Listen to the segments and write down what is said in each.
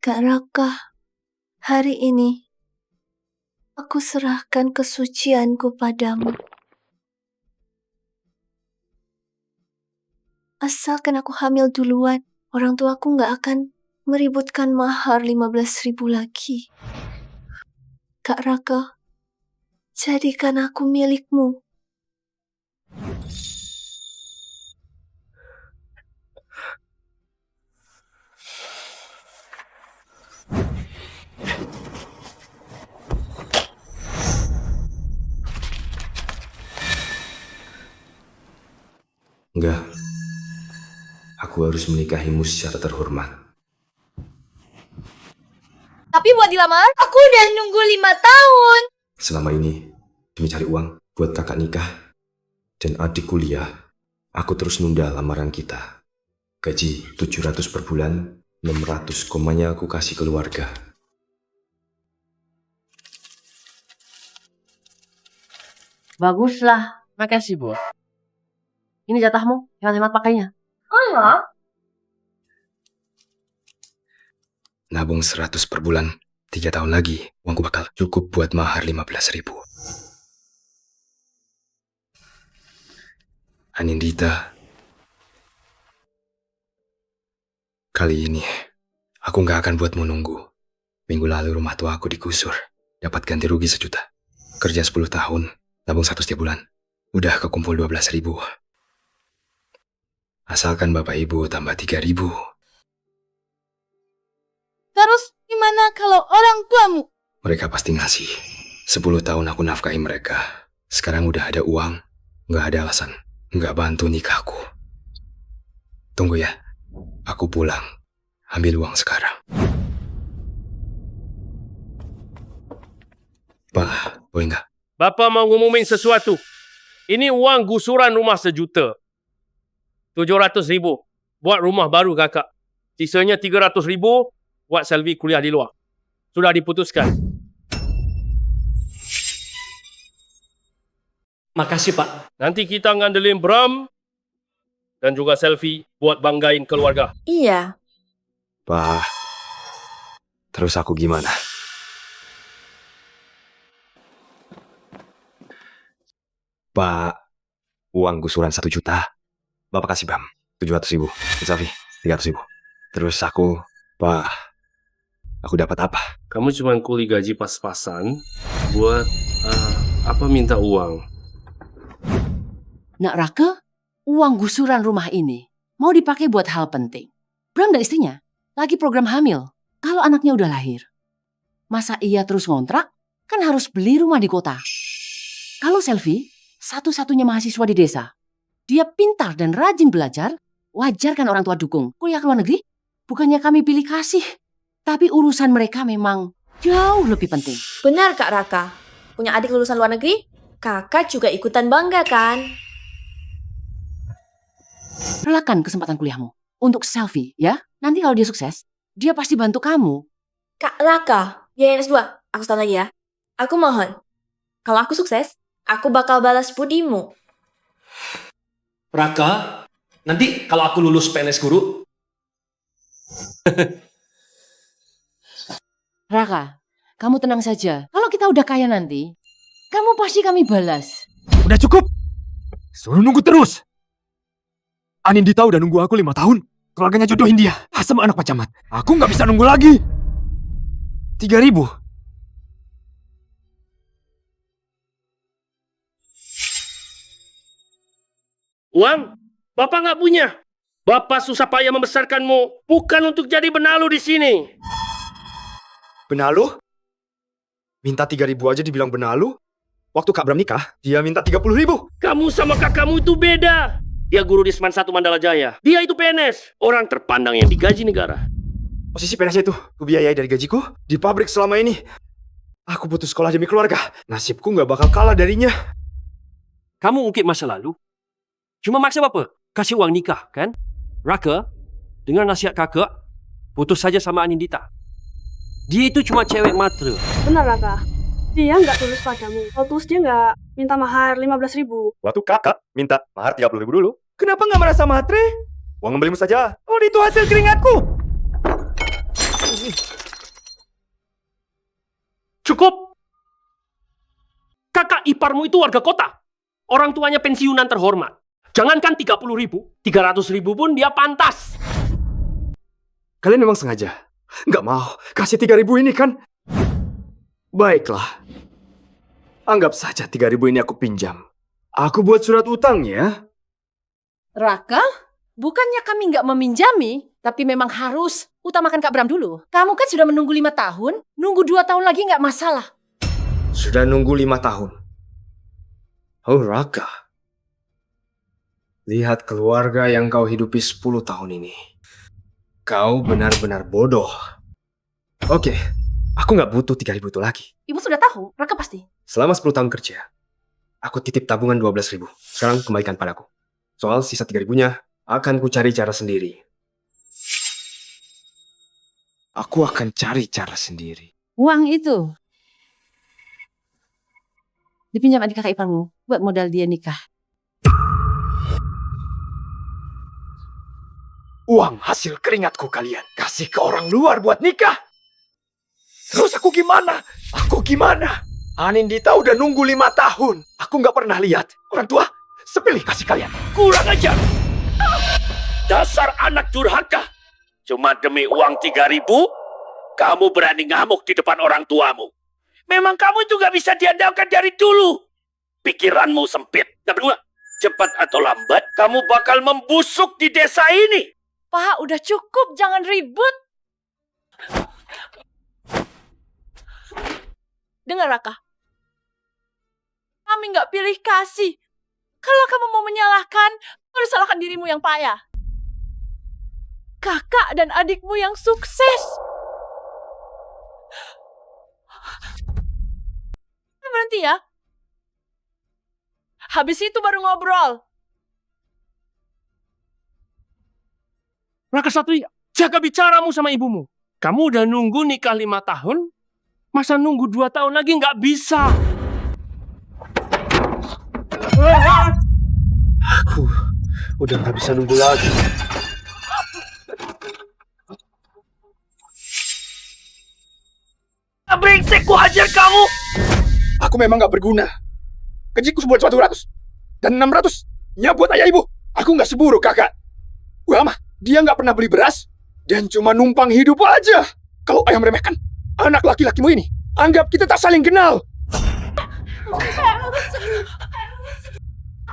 Kak Raka, hari ini aku serahkan kesucianku padamu. Asalkan aku hamil duluan, orang tuaku nggak akan meributkan mahar 15.000 lagi. Kak Raka, jadikan aku milikmu. Enggak, aku harus menikahimu secara terhormat. Tapi buat dilamar, aku udah nunggu 5 tahun. Selama ini, demi cari uang buat kakak nikah dan adik kuliah, aku terus nunda lamaran kita. Gaji 700 per bulan, 600 komanya aku kasih keluarga. Baguslah. Makasih, Bos. Ini jatahmu, hemat-hemat pakainya. Oh ya? Nabung 100 per bulan, 3 tahun lagi, uangku bakal cukup buat mahar 15.000. Anindita, kali ini aku nggak akan buatmu nunggu. Minggu lalu rumah tua aku digusur, dapat ganti rugi 1 juta. Kerja 10 tahun, nabung 1 setiap bulan, udah kekumpul 12.000. Asalkan bapak ibu tambah 3.000. Terus gimana kalau orang tuamu? Mereka pasti ngasih. 10 tahun aku nafkahi mereka. Sekarang udah ada uang, nggak ada alasan nggak bantu nikahku. Tunggu ya, aku pulang. Ambil uang sekarang. Pak, boleh nggak? Bapak mau ngumumin sesuatu. Ini uang gusuran rumah 1 juta. 700.000 buat rumah baru kakak. Sisanya 300.000 buat Selvi kuliah di luar. Sudah diputuskan. Makasih, Pak. Nanti kita ngandelin Bram dan juga Selvi buat banggain keluarga. Iya. Pak, terus aku gimana? Pak, uang gusuran 1 juta. Bapak kasih Bam, 700.000. Selvi, 300.000. Terus aku, Pak, aku dapat apa? Kamu cuma kuli gaji pas-pasan buat minta uang. Nak Raka, uang gusuran rumah ini mau dipakai buat hal penting. Bram dan istrinya lagi program hamil. Kalau anaknya udah lahir, masa iya terus ngontrak? Kan harus beli rumah di kota. Kalau Selvi, satu-satunya mahasiswa di desa, dia pintar dan rajin belajar, wajar kan orang tua dukung. Kuliah ke luar negeri, bukannya kami pilih kasih. Tapi urusan mereka memang jauh lebih penting. Benar Kak Raka. Punya adik lulusan luar negeri, kakak juga ikutan bangga kan? Relakan kesempatan kuliahmu untuk Selvi ya. Nanti kalau dia sukses, dia pasti bantu kamu. Kak Raka, biayain S2. Aku setahun lagi ya. Aku mohon, kalau aku sukses, aku bakal balas budimu. Raka, nanti kalau aku lulus PNS guru, Raka, kamu tenang saja. Kalau kita udah kaya nanti, kamu pasti kami balas. Udah cukup. Suruh nunggu terus. Anindita udah nunggu aku 5 tahun. Keluarganya jodohin dia. Sama anak Pak Camat. Aku nggak bisa nunggu lagi. 3.000. Uang? Bapak nggak punya. Bapak susah payah membesarkanmu bukan untuk jadi benalu di sini. Benalu? Minta 3.000 aja dibilang benalu? Waktu Kak Bram nikah, dia minta 30.000. Kamu sama kakakmu itu beda. Dia guru di Seman 1 Mandala Jaya. Dia itu PNS. Orang terpandang yang digaji negara. Posisi PNS itu, ku biayai dari gajiku. Di pabrik selama ini. Aku putus sekolah demi keluarga. Nasibku nggak bakal kalah darinya. kamu ungkit masa lalu. Cuma maksa apa? Kasih uang nikah, kan? Raka, dengar nasihat kakak, putus saja sama Anindita. Dia itu cuma cewek matre. Benar, Raka. Dia nggak tulus padamu. Kalau tulus dia nggak minta mahar 15.000. Waktu kakak minta mahar 30.000 dulu. Kenapa nggak merasa matre? Uang membelimu saja. Oh, itu hasil keringatku. Kakak iparmu itu warga kota. Orang tuanya pensiunan terhormat. Jangankan 30.000, 300.000 pun dia pantas. Kalian memang sengaja nggak mau kasih 3.000 ini kan? Baiklah. Anggap saja 3.000 ini aku pinjam. Aku buat surat utang ya. Raka, bukannya kami nggak meminjami, tapi memang harus utamakan Kak Bram dulu. Kamu kan sudah menunggu 5 tahun, nunggu 2 tahun lagi nggak masalah. Sudah nunggu 5 tahun. Oh Raka. Lihat keluarga yang kau hidupi 10 tahun ini. Kau benar-benar bodoh. Oke, aku nggak butuh 3.000 itu lagi. Ibu sudah tahu, Raka pasti. Selama 10 tahun kerja, aku titip tabungan 12.000. Sekarang kembalikan padaku. Soal sisa 3.000-nya, akan ku cari cara sendiri. Aku akan cari cara sendiri. Uang itu dipinjam adik kakak iparmu buat modal dia nikah. Uang hasil keringatku kalian kasih ke orang luar buat nikah. Terus aku gimana? Anindita udah nunggu 5 tahun. Aku nggak pernah lihat orang tua sepilih kasih kalian. Kurang ajar. Dasar anak durhaka. Cuma demi uang 3.000, kamu berani ngamuk di depan orang tuamu. Memang kamu juga bisa diandalkan dari dulu. Pikiranmu sempit. Dan berdua, cepat atau lambat, kamu bakal membusuk di desa ini. Pak, udah cukup, jangan ribut. Dengar Raka, kami nggak pilih kasih. Kalau kamu mau menyalahkan, harus salahkan dirimu yang payah. Kakak dan adikmu yang sukses. Berhenti ya. Habis itu baru ngobrol. Raka Satria, jaga bicaramu sama ibumu. Kamu udah nunggu nikah 5 tahun, masa nunggu 2 tahun lagi nggak bisa. Aku udah nggak bisa nunggu lagi. Brengsek, ku hajar kamu. Aku memang nggak berguna. Gajiku sebulan 100 dan 600-nya buat ayah ibu. Aku nggak seburuk kakak. Wah mah, dia nggak pernah beli beras dan cuma numpang hidup aja. Kalau ayah meremehkan anak laki-lakimu ini, anggap kita tak saling kenal.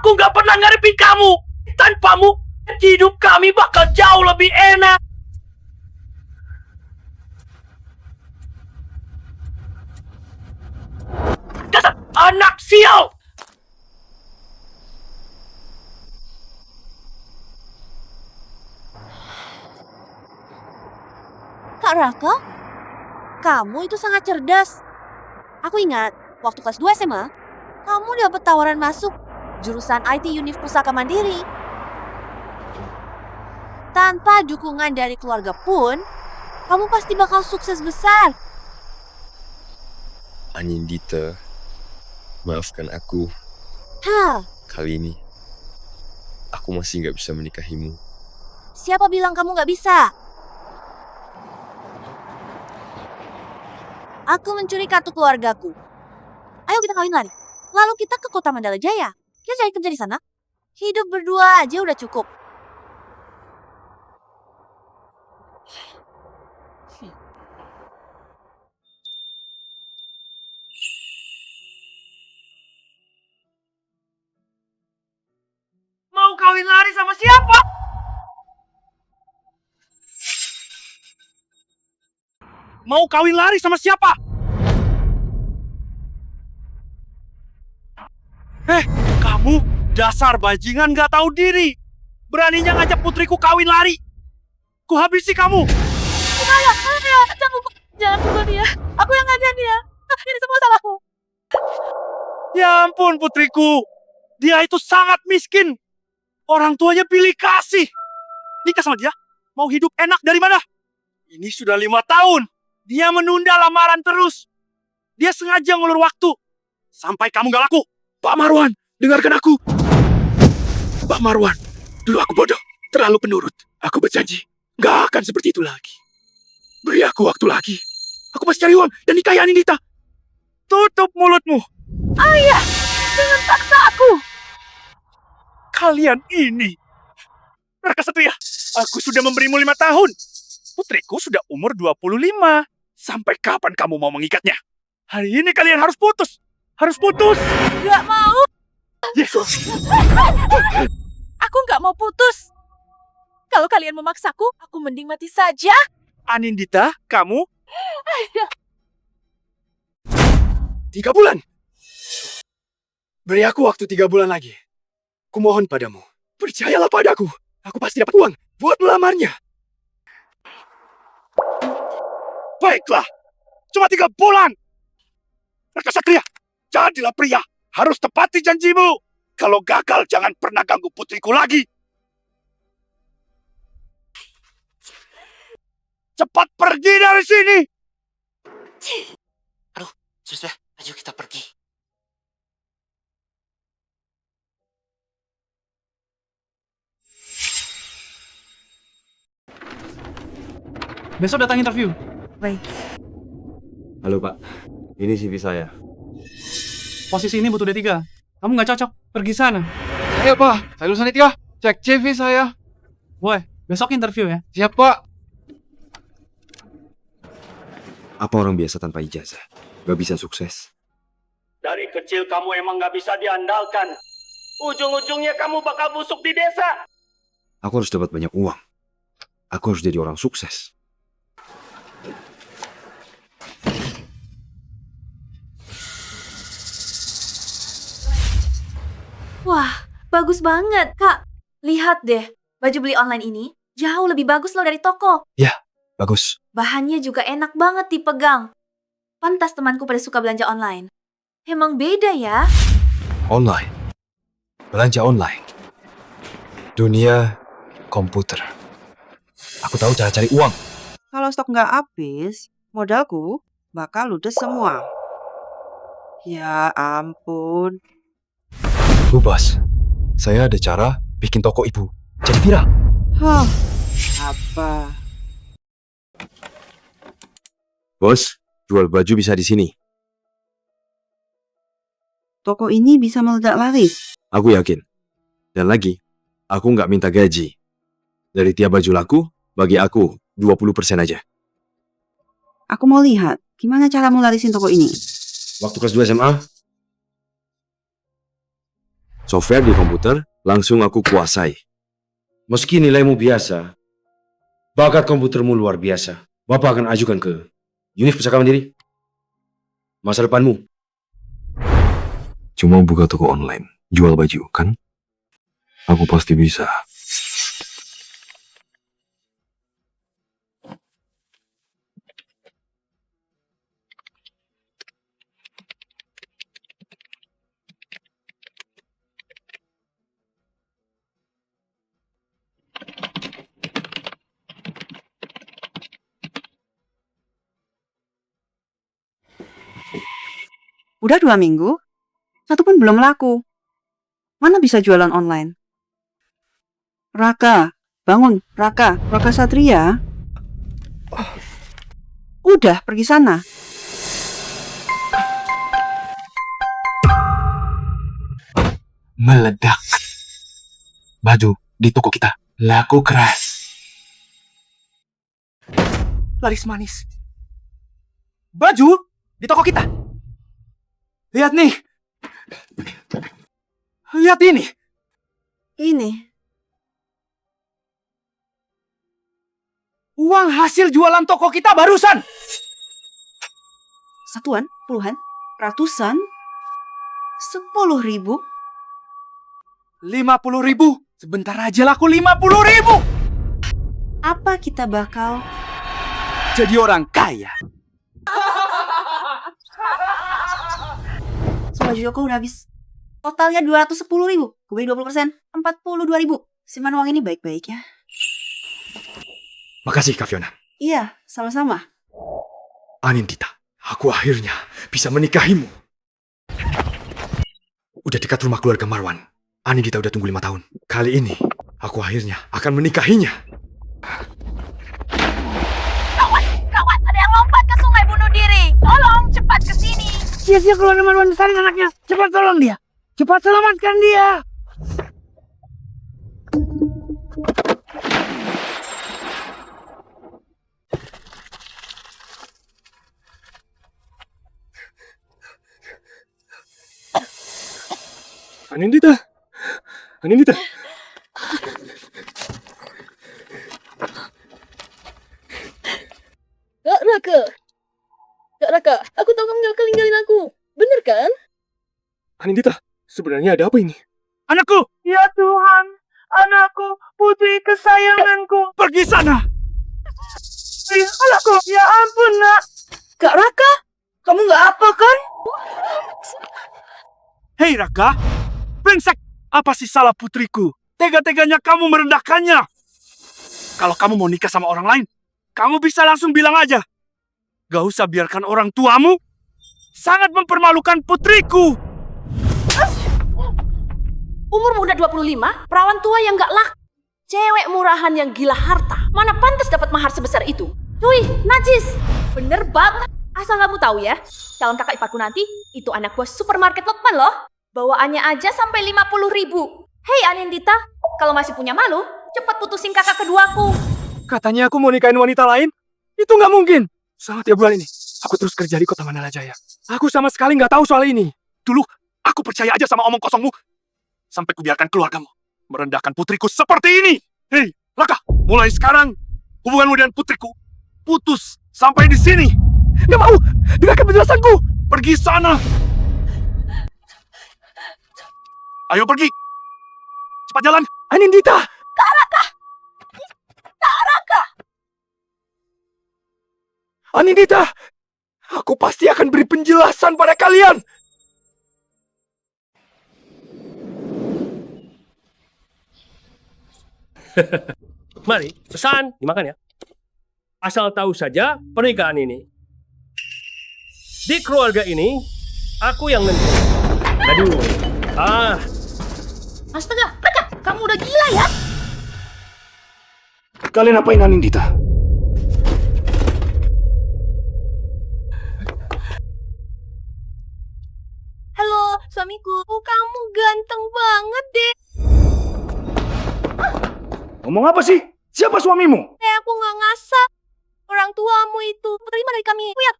Aku nggak pernah ngarepin kamu. Tanpamu, hidup kami bakal jauh lebih enak. Dasar anak sial! Kak Raka, kamu itu sangat cerdas. Aku ingat, waktu kelas 2 SMA, kamu dapat tawaran masuk jurusan IT Univ Pusaka Mandiri. Tanpa dukungan dari keluarga pun, kamu pasti bakal sukses besar. Anindita, maafkan aku. Hah, Kali ini, aku masih nggak bisa menikahimu. siapa bilang kamu nggak bisa? Aku mencuri kartu keluargaku. Ayo kita kawin lari. Lalu kita ke kota Mandala Jaya. Kita cari kerja di sana. Hidup berdua aja udah cukup. Mau kawin lari sama siapa? Mau kawin lari sama siapa? Kamu dasar bajingan gak tahu diri. Beraninya ngajak putriku kawin lari. Ku habisi kamu. Jangan pukul dia. Aku yang ngajak dia. Ini semua salahku. Ya ampun putriku. Dia itu sangat miskin. Orang tuanya pilih kasih. Nikah sama dia? Mau hidup enak dari mana? Ini sudah 5 tahun. Dia menunda lamaran terus. Dia sengaja ngulur waktu. Sampai kamu gak laku. Pak Marwan, dengarkan aku. Pak Marwan, dulu aku bodoh, terlalu penurut. Aku berjanji, gak akan seperti itu lagi. Beri aku waktu lagi. Aku pasti cari uang dan nikahi Anindita. Tutup mulutmu. Ayah! Jangan paksa aku. Kalian ini. Raka Satria, aku sudah memberimu 5 tahun. Putriku sudah umur 25. Sampai kapan kamu mau mengikatnya? Hari ini kalian harus putus. Harus putus. Gak mau. Yesus. Aku gak mau putus. Kalau kalian memaksaku, aku mending mati saja. Anindita, kamu? 3 bulan. Beri aku waktu 3 bulan lagi. Kumohon padamu. Percayalah padaku. Aku pasti dapat uang buat melamarnya. Baiklah. Cuma 3 bulan. Raka Satria, jadilah pria. Harus tepati janjimu. Kalau gagal, jangan pernah ganggu putriku lagi. Cepat pergi dari sini. Sudah, ayo kita pergi. Besok datang interview. Baik. Halo Pak, ini CV saya. Posisi ini butuh D3. Kamu nggak cocok, pergi sana. Ayo Pak, saya lulusan D3. Cek CV saya. Boy, besok interview ya. Siap Pak. Apa orang biasa tanpa ijazah gak bisa sukses? Dari kecil kamu emang gak bisa diandalkan. Ujung-ujungnya kamu bakal busuk di desa. Aku harus dapat banyak uang. Aku harus jadi orang sukses. Wah, bagus banget, Kak. Lihat deh, baju beli online ini jauh lebih bagus loh dari toko. Ya, bagus. Bahannya juga enak banget dipegang. Pantas temanku pada suka belanja online. Emang beda ya? Online. Belanja online. Dunia komputer. Aku tahu cara cari uang. Kalau stok nggak habis, modalku bakal ludes semua. Ya ampun. Bu Bos, saya ada cara bikin toko ibu jadi viral. Hah, apa? Bos, jual baju bisa di sini. Toko ini bisa meledak laris. Aku yakin. Dan lagi, aku nggak minta gaji. Dari tiap baju laku, bagi aku 20% aja. Aku mau lihat, gimana caramu larisin toko ini? Waktu kelas 2 SMA, software di komputer langsung aku kuasai. Meski nilaimu biasa, bakat komputermu luar biasa. Bapak akan ajukan ke Univ Pusaka Mandiri. Masa depanmu cuma buka toko online, jual baju, kan? Aku pasti bisa. Udah 2 minggu, satu pun belum laku. Mana bisa jualan online? Raka, bangun, Raka Satria. Udah, pergi sana. Meledak. Baju di toko kita laku keras. Laris manis. Baju di toko kita. Lihat nih. Lihat ini. Ini. Uang hasil jualan toko kita barusan. Satuan, puluhan, ratusan, 10.000. 50.000. Sebentar aja laku 50.000. Apa kita bakal jadi orang kaya? Semua Joko udah habis. Totalnya 210.000. Gue 20%, 42.000. Simpan uang ini baik-baik ya. Makasih, Kak Fiona. Iya, sama-sama. Anindita, aku akhirnya bisa menikahimu. Udah dekat rumah keluarga Marwan. Anindita udah tunggu 5 tahun. Kali ini, aku akhirnya akan menikahinya. Gawat, ada yang lompat ke sungai bunuh diri. Tolong, cepat ke sini. Sia-sia keluarga Marwan besarin anaknya. Cepat tolong dia. Cepat selamatkan dia! Anindita! Anindita! Kak Raka! Kak Raka, aku tahu kamu gak akan ninggalin aku. Bener kan? Anindita, sebenarnya ada apa ini? Anakku! Ya Tuhan, anakku, putri kesayanganku. Pergi sana! Anakku, ya ampun nak. Kak Raka, kamu nggak apa kan? Hei Raka, brengsek, apa sih salah putriku? Tega-teganya kamu merendahkannya. Kalau kamu mau nikah sama orang lain, kamu bisa langsung bilang aja. Gak usah biarkan orang tuamu sangat mempermalukan putriku. Umur muda 25, perawan tua yang gak laku. Cewek murahan yang gila harta. Mana pantas dapat mahar sebesar itu? Cuy, najis. Bener banget. Asal kamu tahu ya, calon kakak iparku nanti itu anak buah supermarket Lokman loh. Bawaannya aja sampai 50.000. Hei Anindita, kalau masih punya malu, cepat putusin kakak keduaku. Katanya aku mau nikahin wanita lain? Itu nggak mungkin. Selama 3 bulan ini, aku terus kerja di kota Mandala Jaya. Aku sama sekali nggak tahu soal ini. Dulu, aku percaya aja sama omong kosongmu. Sampai kubiarkan keluargamu merendahkan putriku seperti ini. Hei, Raka, mulai sekarang hubunganmu dengan putriku putus sampai di sini. Nggak mau, dengarkan penjelasanku. Pergi sana. Ayo pergi. Cepat jalan. Anindita. Kak Raka! Kak Raka! Anindita, aku pasti akan beri penjelasan pada kalian. Mari, pesan, dimakan ya. Asal tahu saja pernikahan ini. Di keluarga ini, aku yang nentu. Aduh, Astaga, Raka, kamu udah gila ya? Kalian apain Anindita? Halo, suamiku. Kamu ganteng banget deh. Ngomong apa sih? Siapa suamimu? Aku nggak ngasah. Orang tuamu itu terima dari kami. Ya,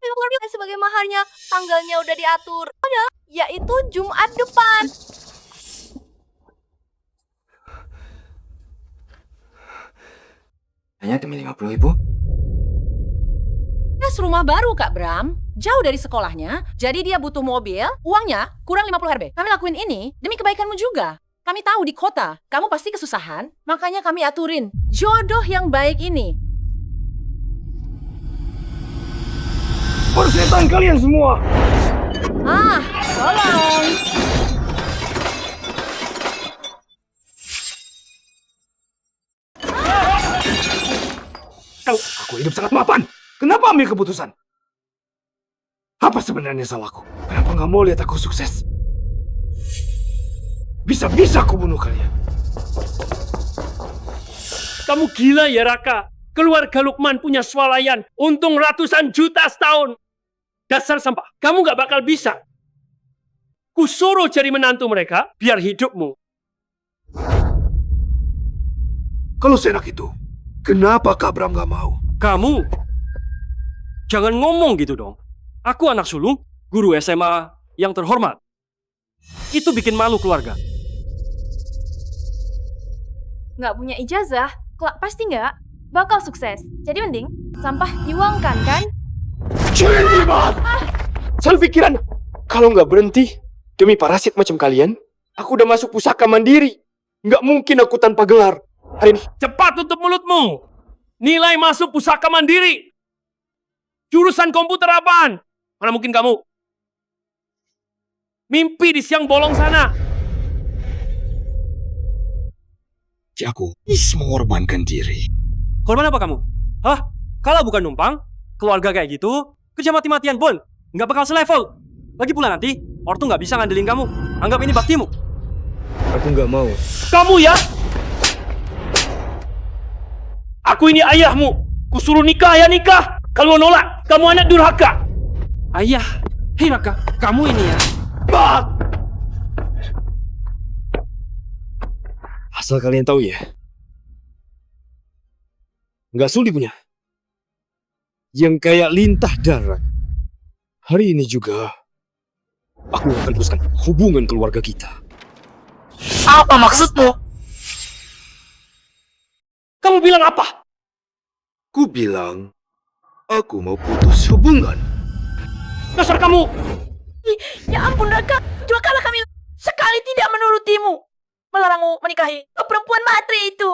sebagai maharnya, tanggalnya udah diatur. Yaitu Jumat depan. Hanya demi 50.000? Rumah baru Kak Bram, jauh dari sekolahnya, jadi dia butuh mobil, uangnya kurang 50 Rp. Kami lakuin ini demi kebaikanmu juga. Kami tahu di kota, kamu pasti kesusahan, makanya kami aturin jodoh yang baik ini. Persetan kalian semua! Tolong! Aku hidup sangat mapan. Kenapa ambil keputusan? Apa sebenarnya salahku? Kenapa nggak mau lihat aku sukses? Bisa-bisa aku bunuh kalian. kamu gila ya Raka? Keluarga Lukman punya swalayan, untung ratusan juta setahun. Dasar sampah, kamu gak bakal bisa. Kusuruh cari menantu mereka, biar hidupmu. Kalau seenak itu, kenapa Kak Bram gak mau? Kamu? Jangan ngomong gitu dong. Aku anak sulung, guru SMA yang terhormat. Itu bikin malu keluarga. Nggak punya ijazah, kelak pasti nggak bakal sukses. Jadi mending sampah diuangkan kan? Cuma Selalu pikiran, kalau nggak berhenti demi parasit macam kalian, aku udah masuk pusaka mandiri. Nggak mungkin aku tanpa gelar. Hari ini. Cepat tutup mulutmu. Nilai masuk pusaka mandiri. Jurusan komputer apaan? Mana mungkin kamu? Mimpi di siang bolong sana. Si aku bisa mengorbankan diri. Korban apa kamu? Hah? Kalau bukan numpang, keluarga kayak gitu, kerja mati-matian pun nggak bakal selevel. Lagi pula nanti, ortu nggak bisa ngandelin kamu. Anggap ini baktimu. Aku nggak mau. Kamu ya? Aku ini ayahmu. Kusuruh nikah ya nikah. Kalau nolak, kamu anak durhaka. Ayah, hei Raka, kamu ini ya. Asal kalian tahu ya, nggak sudi punya. Yang kayak lintah darat. Hari ini juga, aku akan teruskan hubungan keluarga kita. Apa maksudmu? Kamu bilang apa? Ku bilang, aku mau putus hubungan. Dasar kamu! Ya ampun Raka, dua kali kami sekali tidak menurutimu. Melarangmu menikahi perempuan matre itu.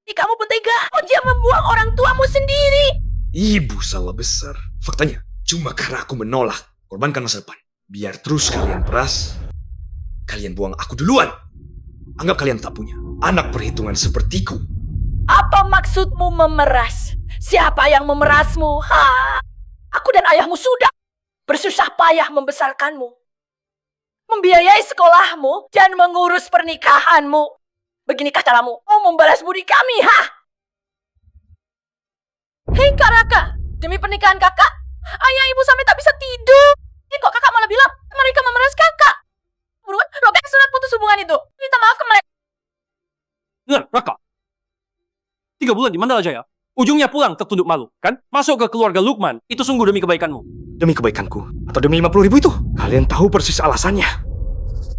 Kamu pun tega, dia membuang orang tuamu sendiri. Ibu salah besar. Faktanya, cuma karena aku menolak. Korbankan masa depan. Biar terus kalian peras, kalian buang aku duluan. Anggap kalian tak punya anak perhitungan sepertiku. Apa maksudmu memeras? Siapa yang memerasmu? Aku dan ayahmu sudah bersusah payah membesarkanmu, membiayai sekolahmu, dan mengurus pernikahanmu. Beginikah caramu mau membalas budi kami, Hei Kak Raka, demi pernikahan kakak, ayah ibu sampai tak bisa tidur. Kok kakak malah bilang mereka memeras kakak? Buruan, robek surat putus hubungan itu. Minta maaf ke mereka. Dengar, Raka. 3 bulan di Mandala Jaya, ujungnya pulang tertunduk malu, kan? Masuk ke keluarga Lukman, itu sungguh demi kebaikanmu. Demi kebaikanku? Atau demi 50.000 itu? Kalian tahu persis alasannya.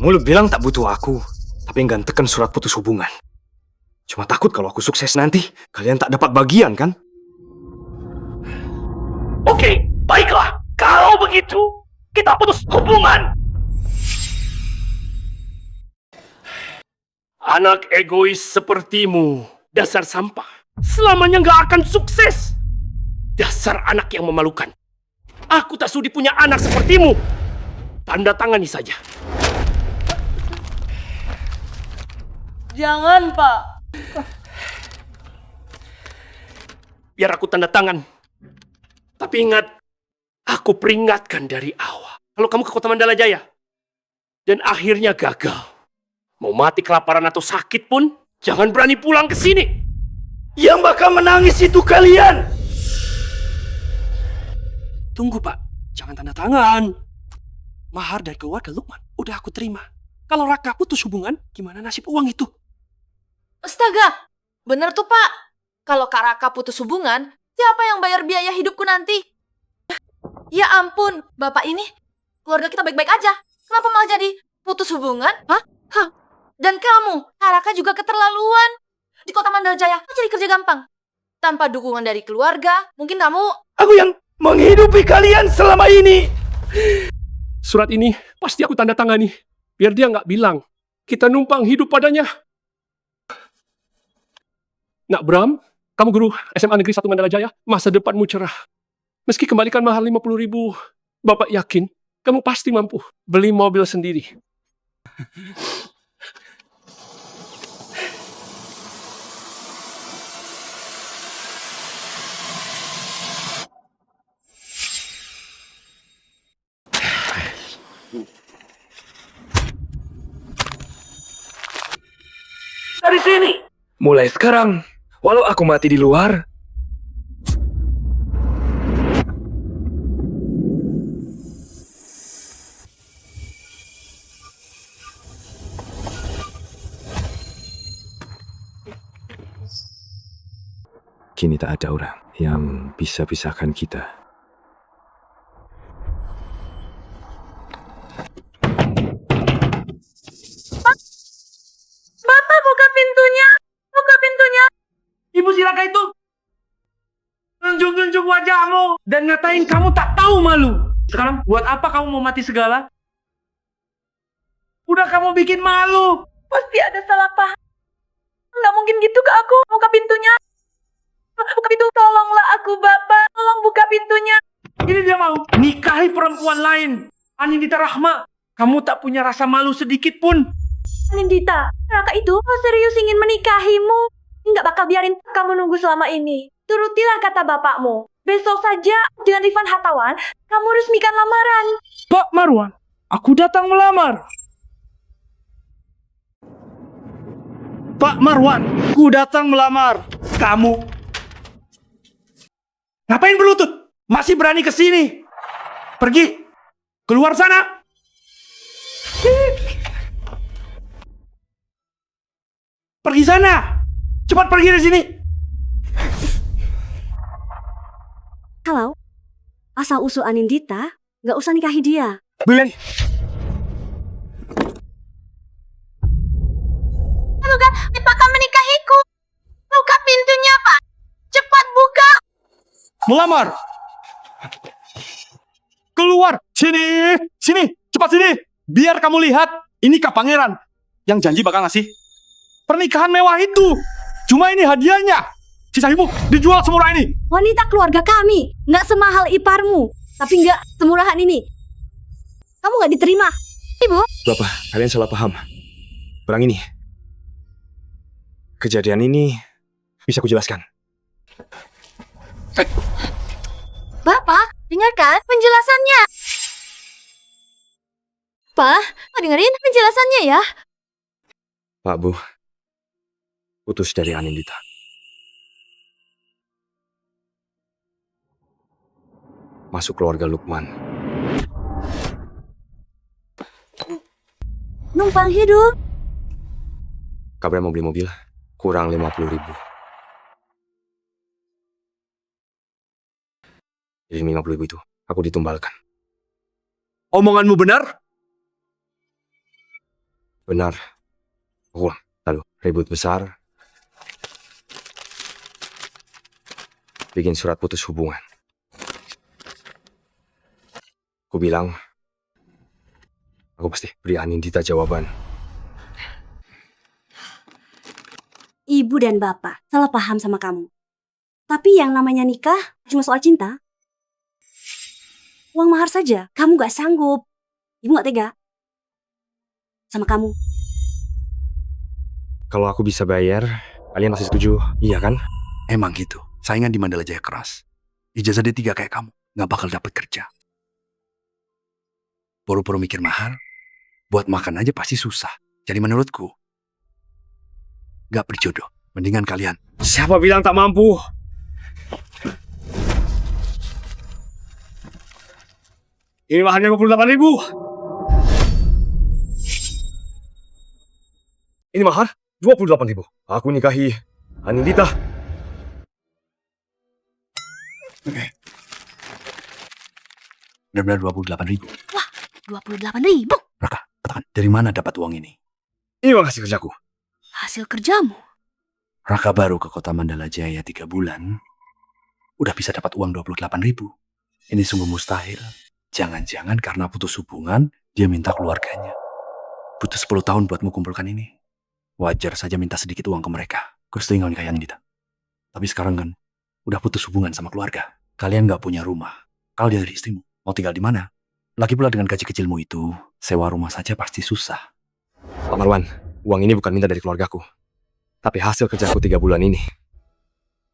Mulut bilang tak butuh aku, tapi enggan tekan surat putus hubungan. Cuma takut kalau aku sukses nanti, kalian tak dapat bagian, kan? Oke, baiklah. Kalau begitu, kita putus hubungan. Anak egois sepertimu, dasar sampah, selamanya nggak akan sukses. Dasar anak yang memalukan. Aku tak sudi punya anak sepertimu. Tanda tangani saja. Jangan, Pak. Biar aku tanda tangan. Tapi ingat, aku peringatkan dari awal. Kalau kamu ke Kota Mandala Jaya, dan akhirnya gagal, mau mati kelaparan atau sakit pun, jangan berani pulang ke sini. Yang bakal menangis itu kalian. Tunggu, Pak. Jangan tanda tangan. Mahar dari keluarga Lukman udah aku terima. Kalau Raka putus hubungan, gimana nasib uang itu? Astaga, bener tuh Pak. Kalau Kak Raka putus hubungan, siapa yang bayar biaya hidupku nanti? Ya ampun, Bapak ini, keluarga kita baik-baik aja. Kenapa malah jadi putus hubungan? Hah? Dan kamu, Kak Raka juga keterlaluan. Di Kota Mandala Jaya, jadi kerja gampang. Tanpa dukungan dari keluarga, mungkin kamu... Aku yang menghidupi kalian selama ini. Surat ini pasti aku tanda tangani. Biar dia nggak bilang, kita numpang hidup padanya. Nak Bram, kamu guru SMA Negeri 1 Mandala Jaya, masa depanmu cerah. Meski kembalikan mahar 50.000, Bapak yakin kamu pasti mampu beli mobil sendiri. Dari sini. Mulai sekarang, walau aku mati di luar, Kini tak ada orang yang bisa pisahkan kita. Bapak, buka pintunya! Buka pintunya! Ibu si Raka itu nunjuk-nunjuk wajahmu dan ngatain kamu tak tahu malu. Sekarang buat apa kamu mau mati segala? Udah kamu bikin malu. Pasti ada salah paham. Nggak mungkin gitu ke aku. Buka pintunya. Buka pintu. Tolonglah aku, Bapak. Tolong buka pintunya. Ini dia mau nikahi perempuan lain. Anindita Rahma. Kamu tak punya rasa malu sedikit pun. Anindita, Raka itu serius ingin menikahimu. Nggak bakal biarin kamu nunggu selama ini. Turutilah kata bapakmu. Besok saja dengan Rifan Hartawan, kamu resmikan lamaran. Pak Marwan, aku datang melamar. Pak Marwan, aku datang melamar. Kamu ngapain berlutut? Masih berani ke sini? Pergi. Keluar sana. Pergi sana! Cepat pergi dari sini! Kalau asal-usul Anindita, nggak usah nikahi dia. Beli. Luka, Pak menikahiku. Buka pintunya, Pak. Cepat buka. Melamar! Keluar! Sini! Sini! Cepat sini! Biar kamu lihat, ini Kak Pangeran yang janji bakal ngasih pernikahan mewah itu. Cuma ini hadiahnya. Sisa-ibu dijual semurah ini. Wanita keluarga kami, nggak semahal iparmu, tapi nggak semurahan ini. Kamu nggak diterima, Ibu. Bapak, kalian salah paham. Perang ini. Kejadian ini bisa kujelaskan. Bapak, dengarkan penjelasannya. Pak, dengerin penjelasannya ya. Pak Bu, putus dari Anindita. Masuk keluarga Lukman. Numpang hidup. Kabar mau beli mobil, kurang 50.000. Jadi 50.000 itu, aku ditumbalkan. Omonganmu benar? Benar. Lalu ribut besar. Bikin surat putus hubungan. Aku bilang, aku pasti beri Anindita jawaban. Ibu dan bapak salah paham sama kamu. Tapi yang namanya nikah cuma soal cinta. Uang mahar saja, kamu gak sanggup. Ibu gak tega sama kamu. Kalau aku bisa bayar, kalian masih setuju, iya kan? Emang gitu, saingan di Mandala Jaya keras. Ijazah D3 kayak kamu, gak bakal dapet kerja. Boro-boro mikir mahal, buat makan aja pasti susah. Jadi menurutku, gak berjodoh. Mendingan kalian. Siapa bilang tak mampu? Ini maharnya 58.000. Ini mahar 28.000. Aku nikahi Anindita. Benar-benar 28.000. Wah, 28.000. Raka, katakan, dari mana dapat uang ini? Ini uang hasil kerjaku. Hasil kerjamu? Raka baru ke kota Mandala Jaya 3 bulan, udah bisa dapat uang 28.000. Ini sungguh mustahil. Jangan-jangan karena putus hubungan, dia minta keluarganya. Butuh 10 tahun buatmu kumpulkan ini. Wajar saja minta sedikit uang ke mereka. Terus tinggal nikahin Anindita. Tapi sekarang kan, udah putus hubungan sama keluarga. Kalian gak punya rumah. Kalau dia dari istrimu, mau tinggal di mana? Lagi pula dengan gaji kecilmu itu, sewa rumah saja pasti susah. Pak Marwan, uang ini bukan minta dari keluargaku. Tapi hasil kerjaku 3 bulan ini.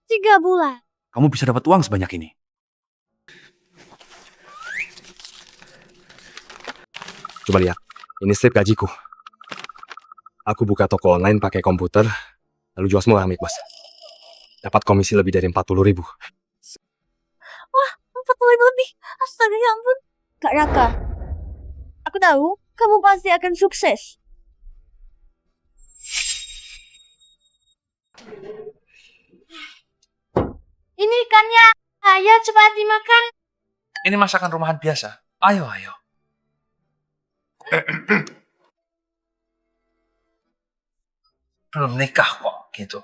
3 bulan? Kamu bisa dapat uang sebanyak ini. Coba lihat, ini slip gajiku. Aku buka toko online pakai komputer, lalu jual semua Amik Mas. Dapat komisi lebih dari 40.000. Wah, 40.000 lebih. Astaga, ya ampun. Kak Raka, aku tahu kamu pasti akan sukses. Ini ikannya. Ayo cepat dimakan. Ini masakan rumahan biasa. Ayo, ayo. Belum nikah kok, gitu.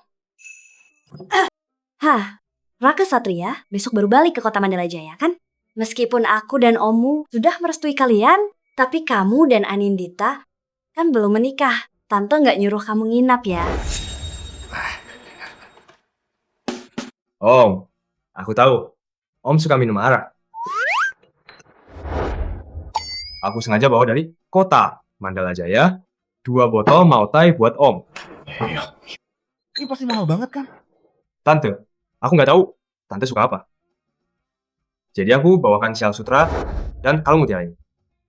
Hah, Raka Satria besok baru balik ke kota Mandala Jaya kan? Meskipun aku dan Ommu sudah merestui kalian, tapi kamu dan Anindita kan belum menikah. Tante nggak nyuruh kamu nginap ya. Om, aku tahu. Om suka minum arak. Aku sengaja bawa dari kota Mandala Jaya 2 botol Mautai buat Om. Ini pasti mahal banget kan? Tante, aku nggak tahu Tante suka apa. Jadi aku bawakan sial sutra dan kalung mutiara ini.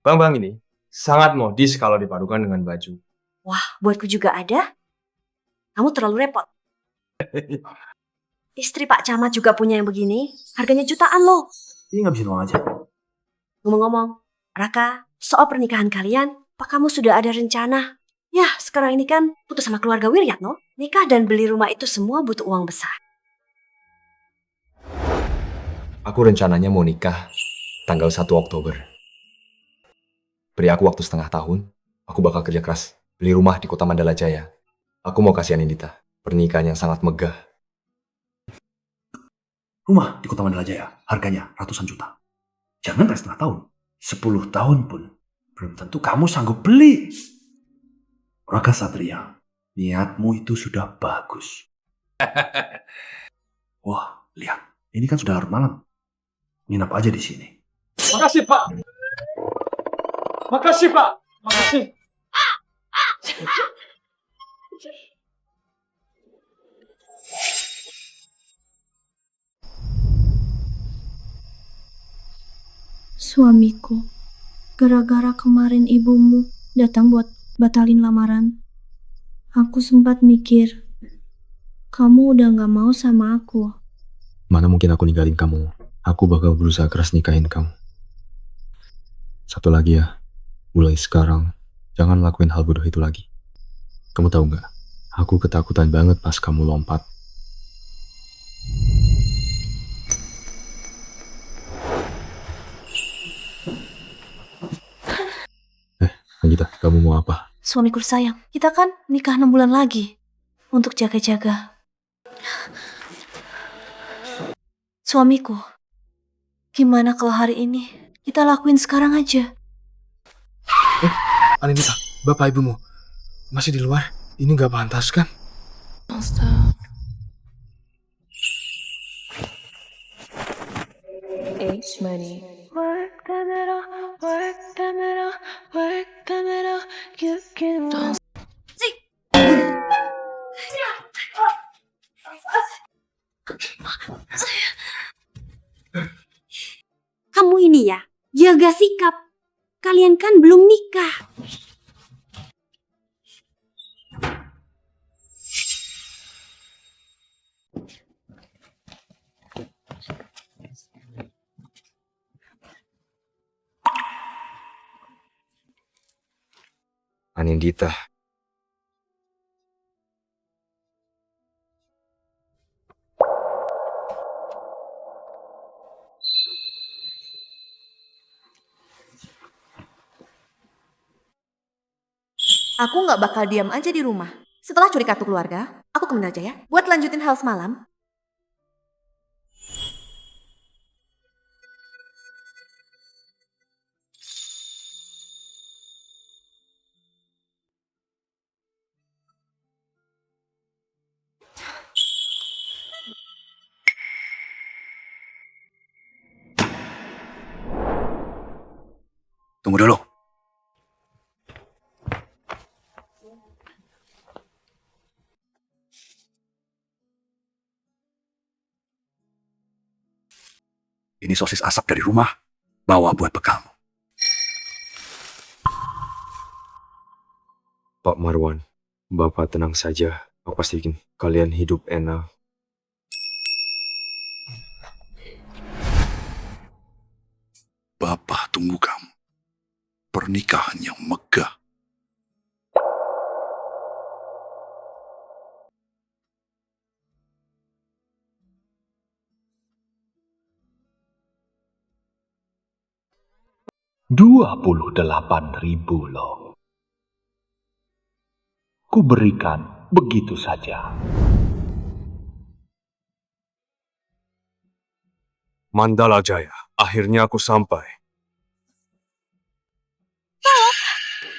Bang ini sangat modis kalau dipadukan dengan baju. Wah, buatku juga ada. Kamu terlalu repot. Istri Pak Camat juga punya yang begini. Harganya jutaan loh. Ini ngabisin uang aja. Ngomong-ngomong, Raka, soal pernikahan kalian, Pak kamu sudah ada rencana? Ya, sekarang ini kan putus sama keluarga Wiryatno. Nikah dan beli rumah itu semua butuh uang besar. Aku rencananya mau nikah tanggal 1 Oktober. Beri aku waktu setengah tahun, aku bakal kerja keras. Beli rumah di kota Mandala Jaya. Aku mau kasih Anindita pernikahan yang sangat megah. Rumah di kota Mandala Jaya, harganya ratusan juta. Jangan setengah tahun, 10 tahun pun belum tentu kamu sanggup beli. Raka Satria, niatmu itu sudah bagus. Wah, lihat, ini kan sudah larut malam. Nginap aja di sini. Makasih, Pak. Makasih, Pak. Makasih. Suamiku, gara-gara kemarin ibumu datang buat batalin lamaran, aku sempat mikir, kamu udah gak mau sama aku. Mana mungkin aku ninggalin kamu. Aku bakal berusaha keras nikahin kamu. Satu lagi ya, mulai sekarang, jangan lakuin hal bodoh itu lagi. Kamu tahu gak, aku ketakutan banget pas kamu lompat. Anindita, kamu mau apa? Suamiku sayang, kita kan nikah 6 bulan lagi untuk jaga-jaga. Suamiku, gimana kalau hari ini kita lakuin sekarang aja? Anindita, bapak ibumu masih di luar. Ini gak pantas kan? H-Money. Work them it all, work them it all, work them it all, you can don't. Kamu ini ya, jaga sikap. Kalian kan belum nikah. Anindita. Aku nggak bakal diam aja di rumah. Setelah curi kartu keluarga, aku ke Mandala Jaya buat lanjutin hal semalam. Tunggu dulu. Ini sosis asap dari rumah. Bawa buat bekalmu. Pak Marwan, Bapak tenang saja. Aku pasti bikin kalian hidup enak. Bapak tunggu kamu. Pernikahan yang megah. $28.000 loh. Ku berikan begitu saja. Mandala Jaya, akhirnya aku sampai.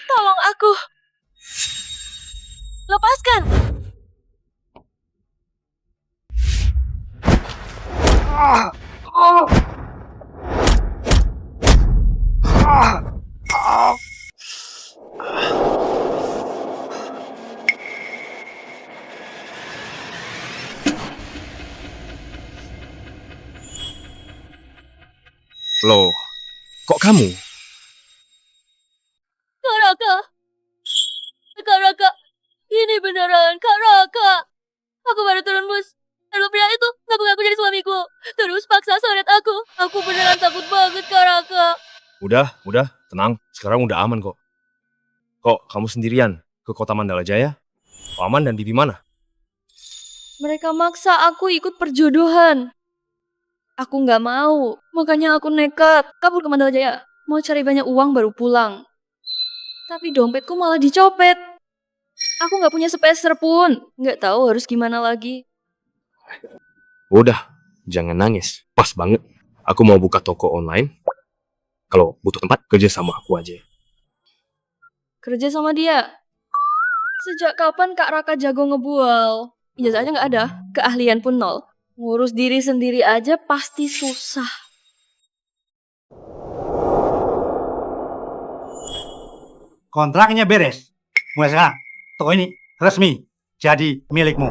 Tolong aku. Lepaskan. Loh, kok kamu? Kak Raka. Kak Raka. Ini beneran Kak Raka. Aku baru turun bus. Lalu pria itu ngaku-ngaku jadi suamiku. Terus paksa soret aku. Aku beneran takut banget Kak Raka. Udah, tenang. Sekarang udah aman kok. Kok kamu sendirian? ke kota Mandala Jaya? Paman dan Bibi mana? Mereka maksa aku ikut perjodohan. Aku nggak mau, makanya aku nekat kabur ke Mandala Jaya. Mau cari banyak uang baru pulang. Tapi dompetku malah dicopet. Aku nggak punya sepeser pun. Nggak tahu harus gimana lagi. Udah, jangan nangis. Pas banget. Aku mau buka toko online. Kalau butuh tempat, kerja sama aku aja. Kerja sama dia. Sejak kapan Kak Raka jago ngebual? Ijazahnya nggak ada, keahlian pun nol. Ngurus diri sendiri aja pasti susah. Kontraknya beres. Mulai sekarang, toko ini resmi jadi milikmu.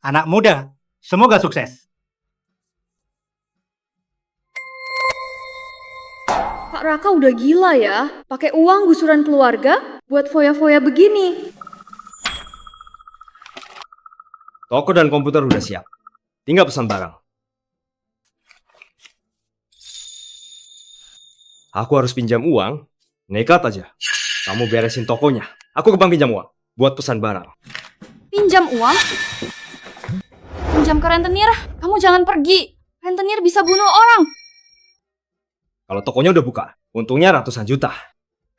Anak muda, semoga sukses. Kak Raka udah gila ya, pakai uang gusuran keluarga buat foya-foya begini. Toko dan komputer udah siap. Tinggal pesan barang. Aku harus pinjam uang. Nekat aja. Kamu beresin tokonya. Aku ke bank pinjam uang. Buat pesan barang. Pinjam uang? Pinjam ke rentenir? Kamu jangan pergi. Rentenir bisa bunuh orang. Kalau tokonya udah buka, untungnya ratusan juta.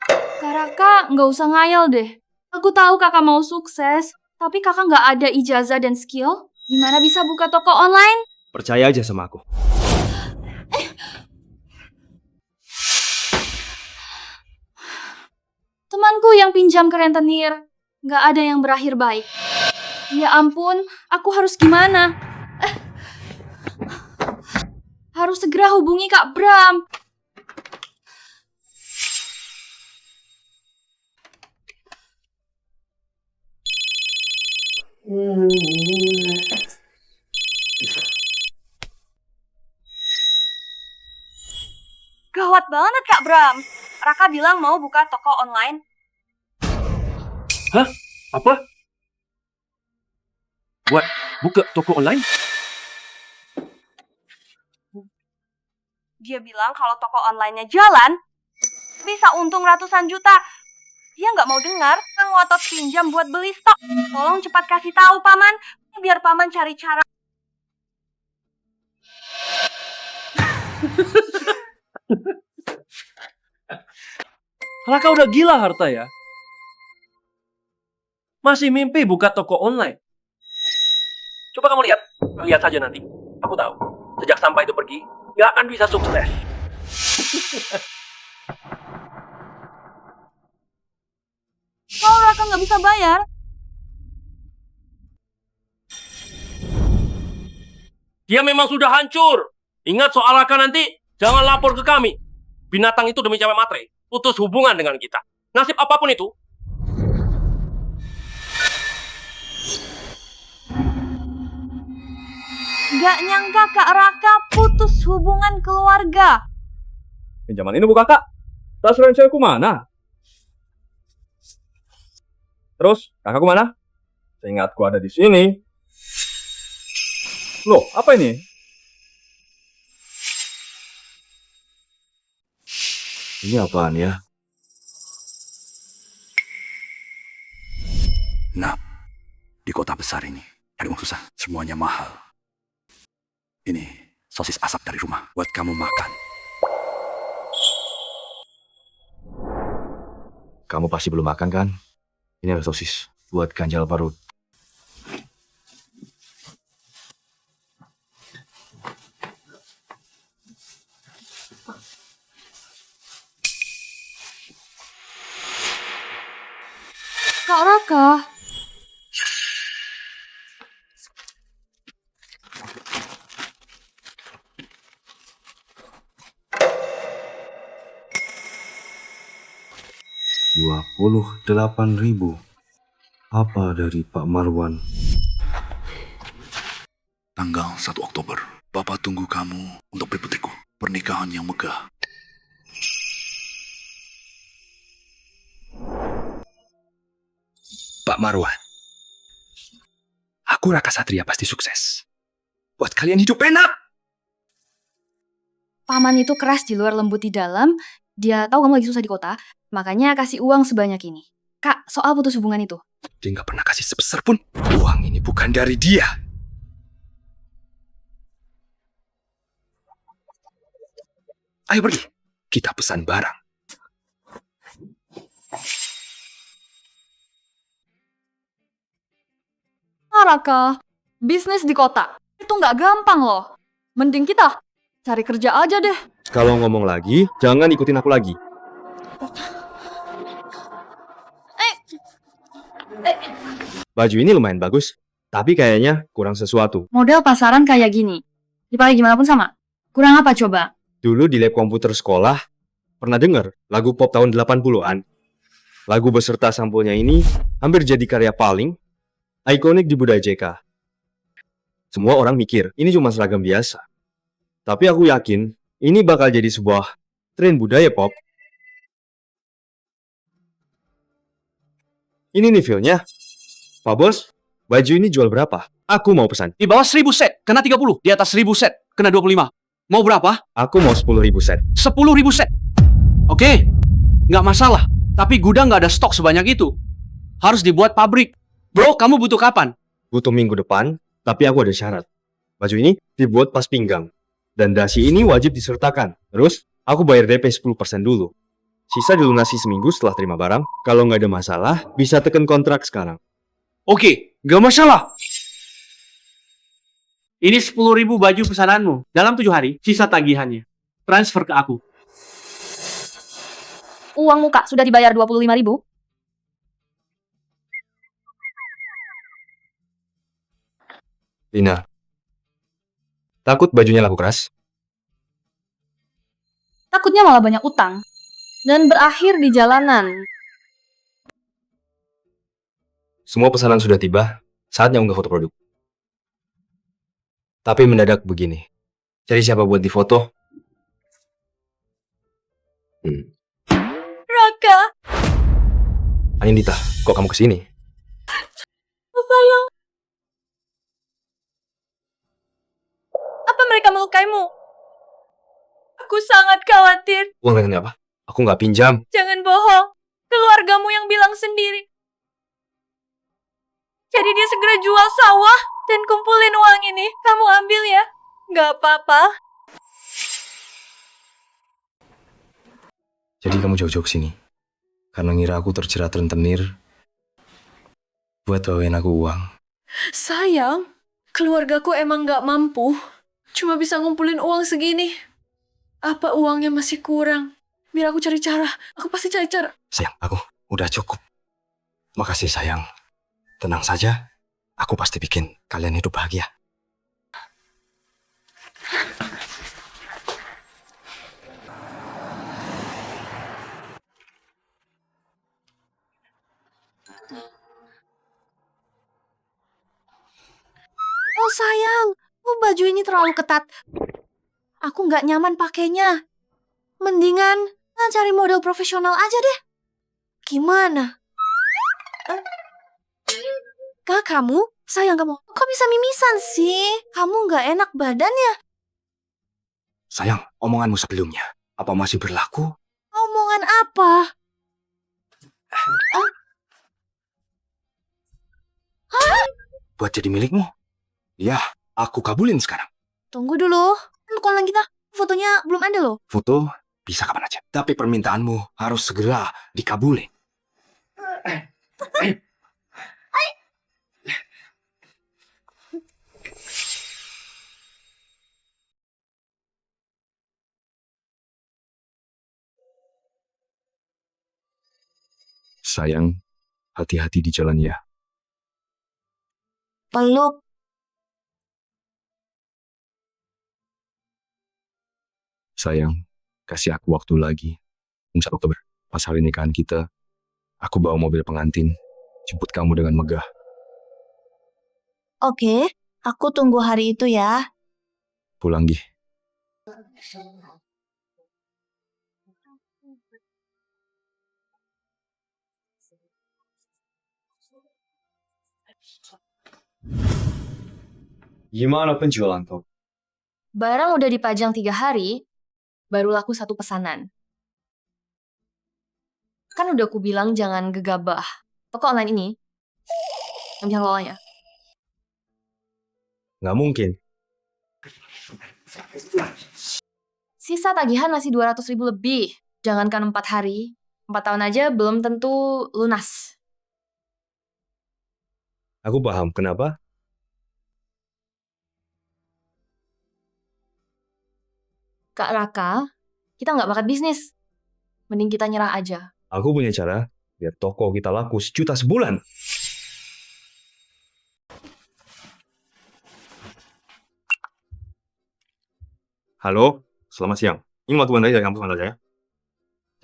Kak Raka, nggak usah ngayal deh. Aku tahu kakak mau sukses, tapi kakak nggak ada ijazah dan skill. Gimana bisa buka toko online? Percaya aja sama aku. Temanku yang pinjam ke rentenir, nggak ada yang berakhir baik. Ya ampun, aku harus gimana? Harus segera hubungi Kak Bram. Gawat banget Kak Bram. Raka bilang mau buka toko online. Hah? Apa? Buat buka toko online? Dia bilang kalau toko online-nya jalan, bisa untung ratusan juta. Dia nggak mau dengar, kan ngotot pinjam buat beli stok. Tolong cepat kasih tahu Paman, biar Paman cari cara. Raka udah gila harta ya. Masih mimpi buka toko online. Coba kamu lihat saja nanti. Aku tahu, sejak sampah itu pergi, nggak akan bisa sukses. Kalau Raka nggak bisa bayar, Dia memang sudah hancur. Ingat soal Raka nanti, jangan lapor ke kami. Binatang itu demi cewek matre, putus hubungan dengan kita. Nasib apapun itu. nggak nyangka Kak Raka putus hubungan keluarga. Pinjaman ini bu kakak. Tas ranselku mana? Terus, kakakku mana? Seingatku ada di sini. Loh, apa ini? Ini apaan ya? Nah, di kota besar ini, cari uang susah, semuanya mahal. Ini sosis asap dari rumah, buat kamu makan. Kamu pasti belum makan kan? Ini ada sosis buat ganjal perut. Kak Raka. $28.000. Apa dari Pak Marwan? Tanggal 1 Oktober, Bapak tunggu kamu untuk beli putriku. Pernikahan yang megah. Pak Marwan, aku Raka Satria pasti sukses. Buat kalian hidup enak. Paman itu keras di luar lembut di dalam. Dia tahu kamu lagi susah di kota, makanya kasih uang sebanyak ini. Kak, soal putus hubungan itu. Dia nggak pernah kasih sebesar pun. Uang ini bukan dari dia. Ayo pergi. Kita pesan barang. Raka, bisnis di kota itu nggak gampang loh. Mending kita cari kerja aja deh. Kalau ngomong lagi, jangan ikutin aku lagi. Baju ini lumayan bagus, tapi kayaknya kurang sesuatu. Model pasaran kayak gini, dipakai gimana pun sama. Kurang apa coba? Dulu di lab komputer sekolah, pernah denger lagu pop tahun 80-an. Lagu beserta sampulnya ini hampir jadi karya paling ikonik di budaya JK. Semua orang mikir ini cuma seragam biasa. Tapi aku yakin ini bakal jadi sebuah tren budaya pop. Ini nih feel-nya. Pak Bos, baju ini jual berapa? Aku mau pesan. Di bawah 1000 set, kena 30. Di atas 1000 set, kena 25. Mau berapa? Aku mau 10.000 set. 10.000 set. Oke, nggak masalah. Tapi gudang nggak ada stok sebanyak itu. Harus dibuat pabrik. Bro, kamu butuh kapan? Butuh minggu depan, tapi aku ada syarat. Baju ini dibuat pas pinggang. Dan dasi ini wajib disertakan. Terus, aku bayar DP 10% dulu. Sisa dilunasi seminggu setelah terima barang. Kalau nggak ada masalah, bisa tekan kontrak sekarang. Oke, nggak masalah. Ini 10.000 baju pesananmu. Dalam 7 hari, sisa tagihannya. Transfer ke aku. Uangmu Kak sudah dibayar 25.000. Lina, takut bajunya laku keras? Takutnya malah banyak utang. Dan berakhir di jalanan. Semua pesanan sudah tiba, saatnya unggah foto produk. Tapi mendadak begini. Cari siapa buat difoto? Raka, Anindita, kok kamu kesini? sayang. Apa mereka melukaimu? Aku sangat khawatir. Uang dengan apa? Aku nggak pinjam. Jangan bohong. Keluargamu yang bilang sendiri. Jadi dia segera jual sawah dan kumpulin uang ini. Kamu ambil ya. Nggak apa-apa. Jadi kamu jauh-jauh kesini? Karena ngira aku terjerat rentenir buat bawain aku uang. Sayang, keluargaku emang nggak mampu. Cuma bisa ngumpulin uang segini. Apa uangnya masih kurang? Biar aku cari cara. Aku pasti cari cara. Sayang, aku udah cukup. Makasih sayang. Tenang saja. Aku pasti bikin kalian hidup bahagia. Oh sayang, baju ini terlalu ketat. Aku nggak nyaman pakainya. Mendingan cari model profesional aja deh. Gimana? Kak, kamu? Sayang kamu. Kok bisa mimisan sih? Kamu nggak enak badannya. Sayang, omonganmu sebelumnya. Apa masih berlaku? Omongan apa? Buat jadi milikmu? Ya, aku kabulin sekarang. Tunggu dulu. Kan konten kita fotonya belum ada loh. Foto bisa kapan aja. Tapi permintaanmu harus segera dikabulin. Sayang, hati-hati di jalan ya. Peluk. Sayang, kasih aku waktu lagi. 1 Oktober, pas hari nikahan kita, aku bawa mobil pengantin, jemput kamu dengan megah. Oke, aku tunggu hari itu ya. Pulang, Gi. Gimana penjualan top? Barang udah dipajang 3 hari, baru laku 1 pesanan. Kan udah aku bilang jangan gegabah. Toko online ini yang bisa ngelolanya. Nggak mungkin. Sisa tagihan masih 200.000 lebih. Jangankan 4 hari, 4 tahun aja belum tentu lunas. Aku paham kenapa. Kak Raka, kita nggak bakat bisnis. Mending kita nyerah aja. Aku punya cara biar toko kita laku 1 juta sebulan. Halo, selamat siang. Ini waktu Anda dari kampus Anda ya.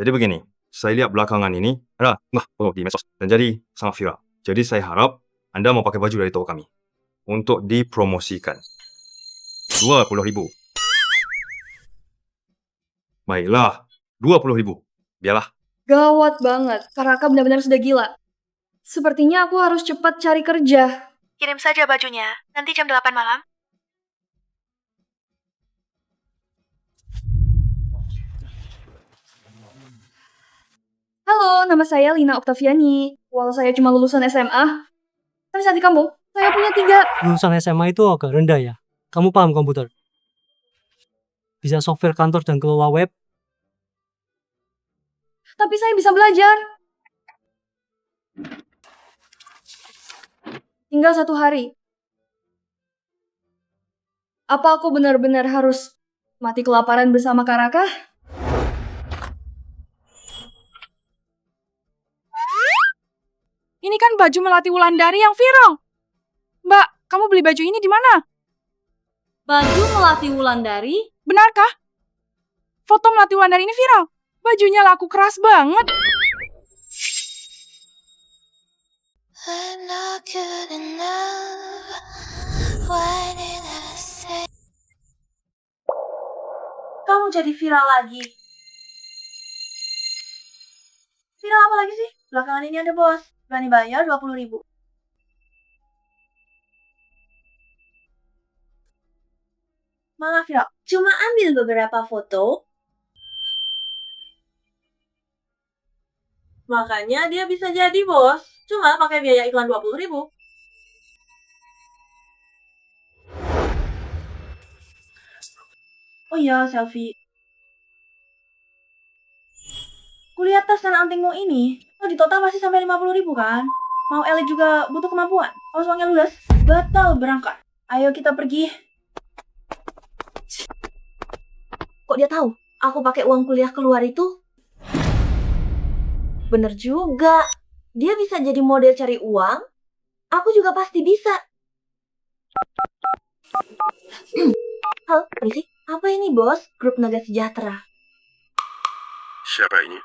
Jadi begini, saya lihat belakangan ini ada foto di medsos dan jadi sangat viral. Jadi saya harap Anda mau pakai baju dari toko kami untuk dipromosikan. 20.000. Baiklah, 20.000. Biarlah. Gawat banget, Kak Raka benar-benar sudah gila. Sepertinya aku harus cepat cari kerja. Kirim saja bajunya, nanti jam 8 malam. Halo, nama saya Lina Oktaviani. Walau saya cuma lulusan SMA, tapi saat di kamu, saya punya 3. Lulusan SMA itu agak rendah ya. Kamu paham komputer? Bisa software kantor dan kelola web? Tapi saya bisa belajar. Tinggal 1 hari. Apa aku benar-benar harus mati kelaparan bersama Kak Raka? Ini kan baju Melati Wulandari yang viral. Mbak, kamu beli baju ini di mana? Baju Melati Wulandari? Benarkah? Foto Melati Wulandari ini viral. Bajunya laku keras banget. Kamu jadi viral lagi. Viral apa lagi sih? Belakangan ini ada bos. Berani bayar 20.000. Maaf ya, cuma ambil beberapa foto. Makanya dia bisa jadi bos. Cuma pakai biaya iklan 20.000. Oh iya, selfie. Kulihat tas dan antingmu ini, di total masih sampai 50.000 kan? Mau elit juga butuh kemampuan. Awas uangnya ludes, batal berangkat. Ayo kita pergi. Kok dia tahu? Aku pakai uang kuliah keluar itu? Bener juga. Dia bisa jadi model cari uang. Aku juga pasti bisa. Halo, permisi. Apa ini, bos? Grup Naga Sejahtera. Siapa ini?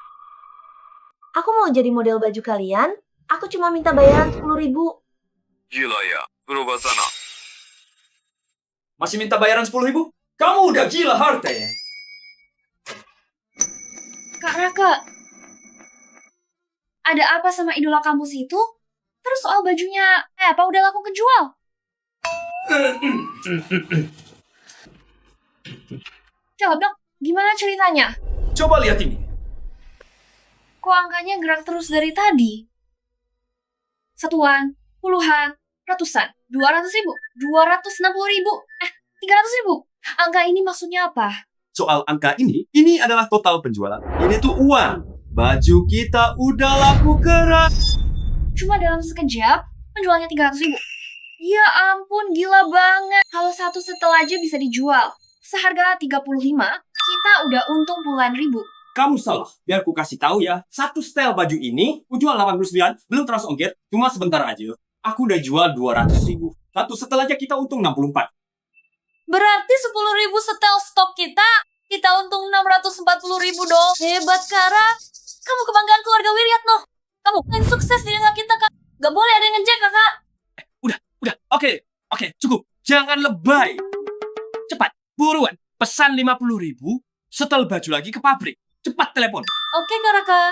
Aku mau jadi model baju kalian. Aku cuma minta bayaran 10.000. Gila ya, berubah sana. Masih minta bayaran 10.000? Kamu udah gila harta ya? Kak Raka, ada apa sama idola kampus itu? Terus soal bajunya, apa udah laku kejual? Jawab dong, gimana ceritanya? Coba lihat ini. Kok angkanya gerak terus dari tadi? Satuan, puluhan, ratusan, 200.000, 260.000, 300.000. Angka ini maksudnya apa? Soal angka ini adalah total penjualan. Ini tuh uang. Baju kita udah laku keras. Cuma dalam sekejap, penjualnya 300.000. Ya ampun, gila banget. Kalau satu setel aja bisa dijual. Seharga 35, kita udah untung puluhan ribu. Kamu salah. Biar ku kasih tahu ya. Satu setel baju ini, ku jual 89, belum terus ongkir. Cuma sebentar aja. Aku udah jual 200.000. Satu setel aja kita untung 64. Berarti 10.000 setel stok kita untung 640.000 dong. Hebat, Kara. Kamu kebanggaan keluarga Wiryatno. Kamu yang sukses di negara kita, Kak. Gak boleh ada yang ngejek, Kakak. Udah. Oke, cukup. Jangan lebay. Cepat, buruan. Pesan 50.000, setel baju lagi ke pabrik. Cepat telepon. Oke, Kak Raka.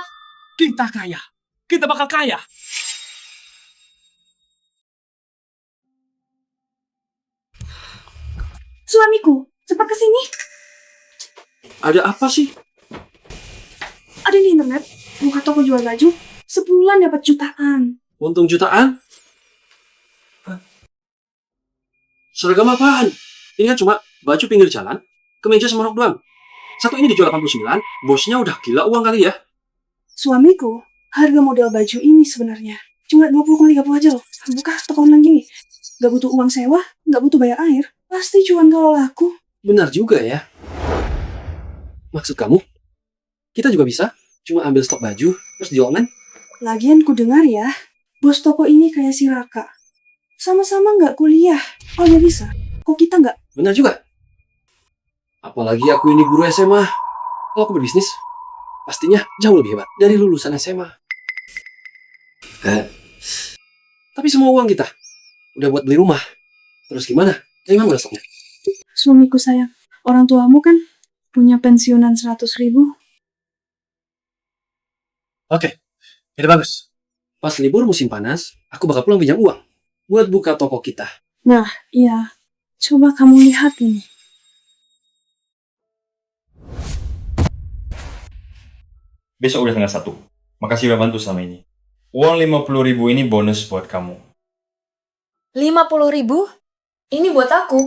Kita kaya. Kita bakal kaya. Suamiku, cepat kesini. Ada apa sih? Ada di internet. Buka toko jual baju, sebulan dapat jutaan. Untung jutaan? Seragam apaan? Ini kan cuma baju pinggir jalan, kemeja sama rok doang. Satu ini dijual 89, bosnya udah gila uang kali ya. Suamiku, harga model baju ini sebenarnya cuma 20,30 aja loh. Buka toko online gini. Gak butuh uang sewa, gak butuh bayar air. Pasti cuan kalau laku. Benar juga ya. Maksud kamu, kita juga bisa cuma ambil stok baju, terus jual online? Lagian ku dengar ya, bos toko ini kayak si Raka. Sama-sama gak kuliah. Oh dia bisa, kok kita gak? Benar juga. Apalagi aku ini guru SMA. Kalau aku berbisnis, pastinya jauh lebih hebat dari lulusan SMA. Tapi semua uang kita udah buat beli rumah. Terus gimana? Dari mana stoknya? Suamiku sayang, orang tuamu kan punya pensiunan 100.000. Oke, itu bagus. Pas libur musim panas, aku bakal pulang pinjam uang buat buka toko kita. Nah, iya. Coba kamu lihat ini. Besok udah tanggal 1. Makasih udah bantu selama ini. Uang 50.000 ini bonus buat kamu. 50.000? Ini buat aku.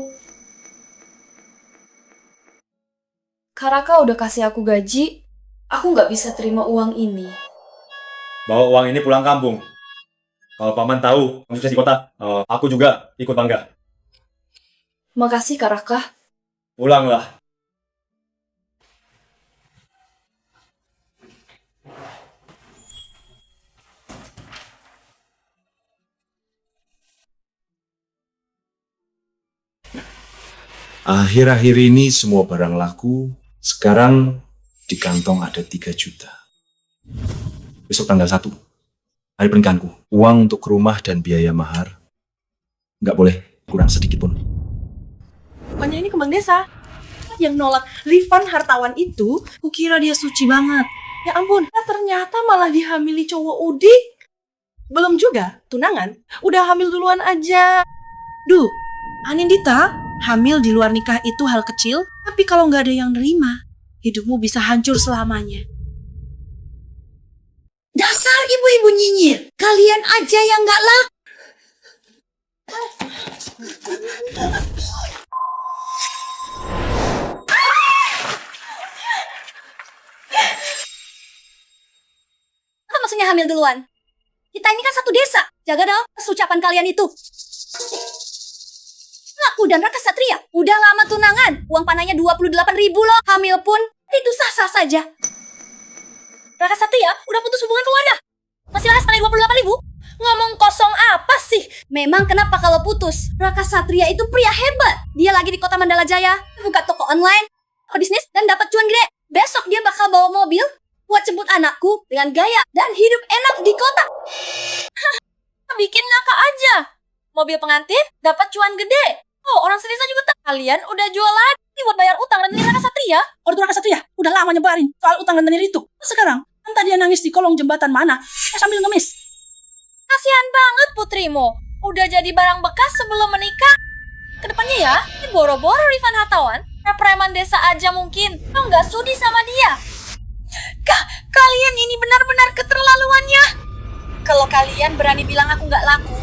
Karaka udah kasih aku gaji, aku nggak bisa terima uang ini. Bawa uang ini pulang kampung. Kalau paman tahu kamu sukses di kota, aku juga ikut bangga. Makasih Karaka. Pulanglah. Akhir-akhir ini semua barang laku. Sekarang di kantong ada 3 juta. Besok tanggal 1, hari pernikahanku. Uang untuk rumah dan biaya mahar nggak boleh kurang sedikit pun. Bukannya ini kembang desa. Yang nolak refund hartawan itu, kukira dia suci banget. Ya ampun, ternyata malah dihamili cowok Udi. Belum juga, tunangan. Udah hamil duluan aja. Duh, Anindita, hamil di luar nikah itu hal kecil, tapi kalau nggak ada yang nerima, hidupmu bisa hancur selamanya. Dasar ibu-ibu nyinyir, kalian aja yang nggak laku. Apa maksudnya hamil duluan? Kita ini kan satu desa. Jaga dong ucapan kalian itu. Aku dan Raka Satria udah lama tunangan. Uang panahnya 28.000 loh. Hamil pun itu sah-sah saja. Raka Satria udah putus hubungan ke Wanda. Masih laras tanah 28.000? Ngomong kosong apa sih? Memang kenapa kalau putus? Raka Satria itu pria hebat. Dia lagi di kota Mandala Jaya, buka toko online, bisnis, dan dapat cuan gede. Besok dia bakal bawa mobil buat jemput anakku dengan gaya dan hidup enak di kota. Bikin ngakak aja. Mobil pengantin dapat cuan gede. Oh, orang sedesa juga tak. Kalian udah jualan buat bayar utang rentenir Raka Satria. Ortu Raka Satria udah lama nyebarin soal utang rentenir itu. Sekarang, entah dia nangis di kolong jembatan mana, sambil ngemis. Kasihan banget putrimu. Udah jadi barang bekas sebelum menikah. Kedepannya ya, ini boro-boro refund hartawan. Preman desa aja mungkin. Kau nggak sudi sama dia. Kalian ini benar-benar keterlaluannya. Kalau kalian berani bilang aku nggak laku,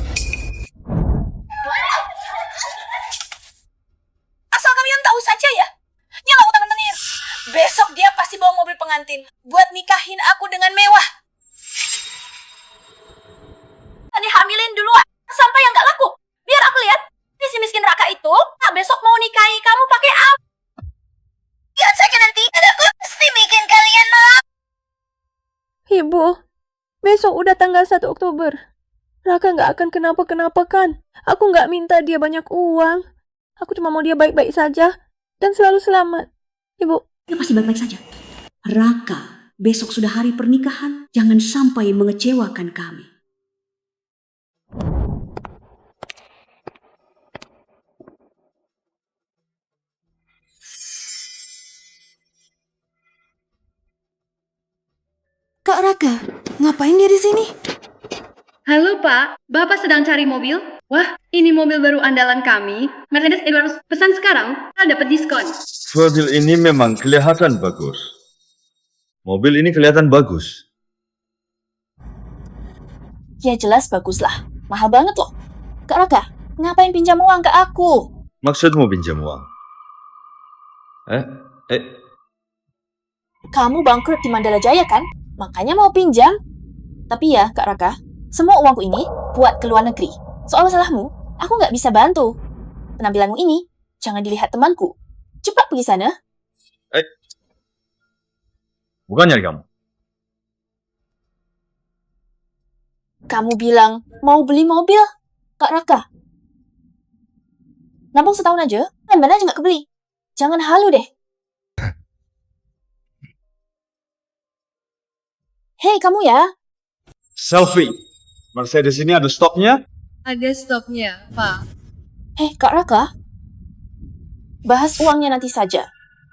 asal kalian tahu saja ya, nyala utang rentenir. Besok dia pasti bawa mobil pengantin buat nikahin aku dengan mewah. Tadi hamilin duluan sampai yang nggak laku. Biar aku lihat si miskin Raka itu besok mau nikahi kamu pakai apa? Lihat saja nanti, aku pasti bikin kalian malam. Ibu, besok udah tanggal 1 Oktober. Raka nggak akan kenapa-kenapa kan? Aku nggak minta dia banyak uang. Aku cuma mau dia baik-baik saja dan selalu selamat. Ibu. Dia pasti baik-baik saja. Raka, besok sudah hari pernikahan. Jangan sampai mengecewakan kami. Kak Raka, ngapain dia di sini? Halo Pak, Bapak sedang cari mobil? Wah, ini mobil baru andalan kami. Mercedes E200 pesan sekarang, dapat diskon. Mobil ini memang kelihatan bagus. Mobil ini kelihatan bagus. Ya jelas baguslah. Mahal banget loh. Kak Raka, ngapain pinjam uang ke aku? Maksudmu pinjam uang? Kamu bangkrut di Mandala Jaya kan? Makanya mau pinjam. Tapi ya, Kak Raka, semua uangku ini buat ke luar negeri. Soal masalahmu, aku nggak bisa bantu. Penampilanmu ini, jangan dilihat temanku. Cepat pergi sana. Bukan nyari kamu. Kamu bilang mau beli mobil, Kak Raka. Nabung setahun aja, lemban aja nggak kebeli. Jangan halu deh. Hei, kamu ya. Selfie. Mercedes ini ada stoknya? Ada stoknya, Pak. Kak Raka. Bahas uangnya nanti saja.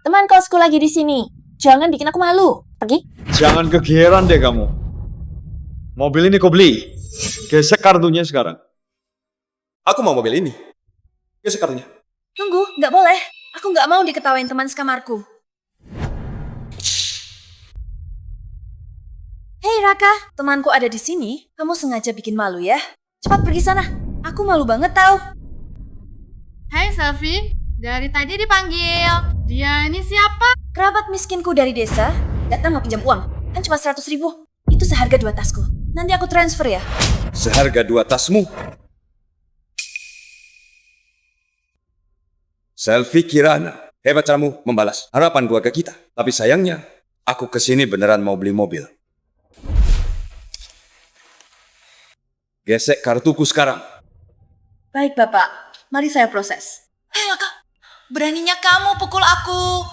Teman kosku lagi di sini. Jangan bikin aku malu. Pergi. Jangan kegeeran deh kamu. Mobil ini kau beli. Gesek kartunya sekarang. Aku mau mobil ini. Gesek kartunya. Tunggu, nggak boleh. Aku nggak mau diketawain teman sekamarku. Hei Raka, temanku ada di sini. Kamu sengaja bikin malu ya? Cepat pergi sana. Aku malu banget tahu. Hai Selfie, dari tadi dipanggil. Dia ini siapa? Kerabat miskinku dari desa. Datang mau pinjam uang. Kan cuma 100.000. Itu seharga 2 tasku. Nanti aku transfer ya. Seharga 2 tasmu. Selfie Kirana. Hebat caramu membalas harapan keluarga kita. Tapi sayangnya, aku kesini beneran mau beli mobil. Gesek kartuku sekarang. Baik Bapak, mari saya proses. Hei Raka, beraninya kamu pukul aku.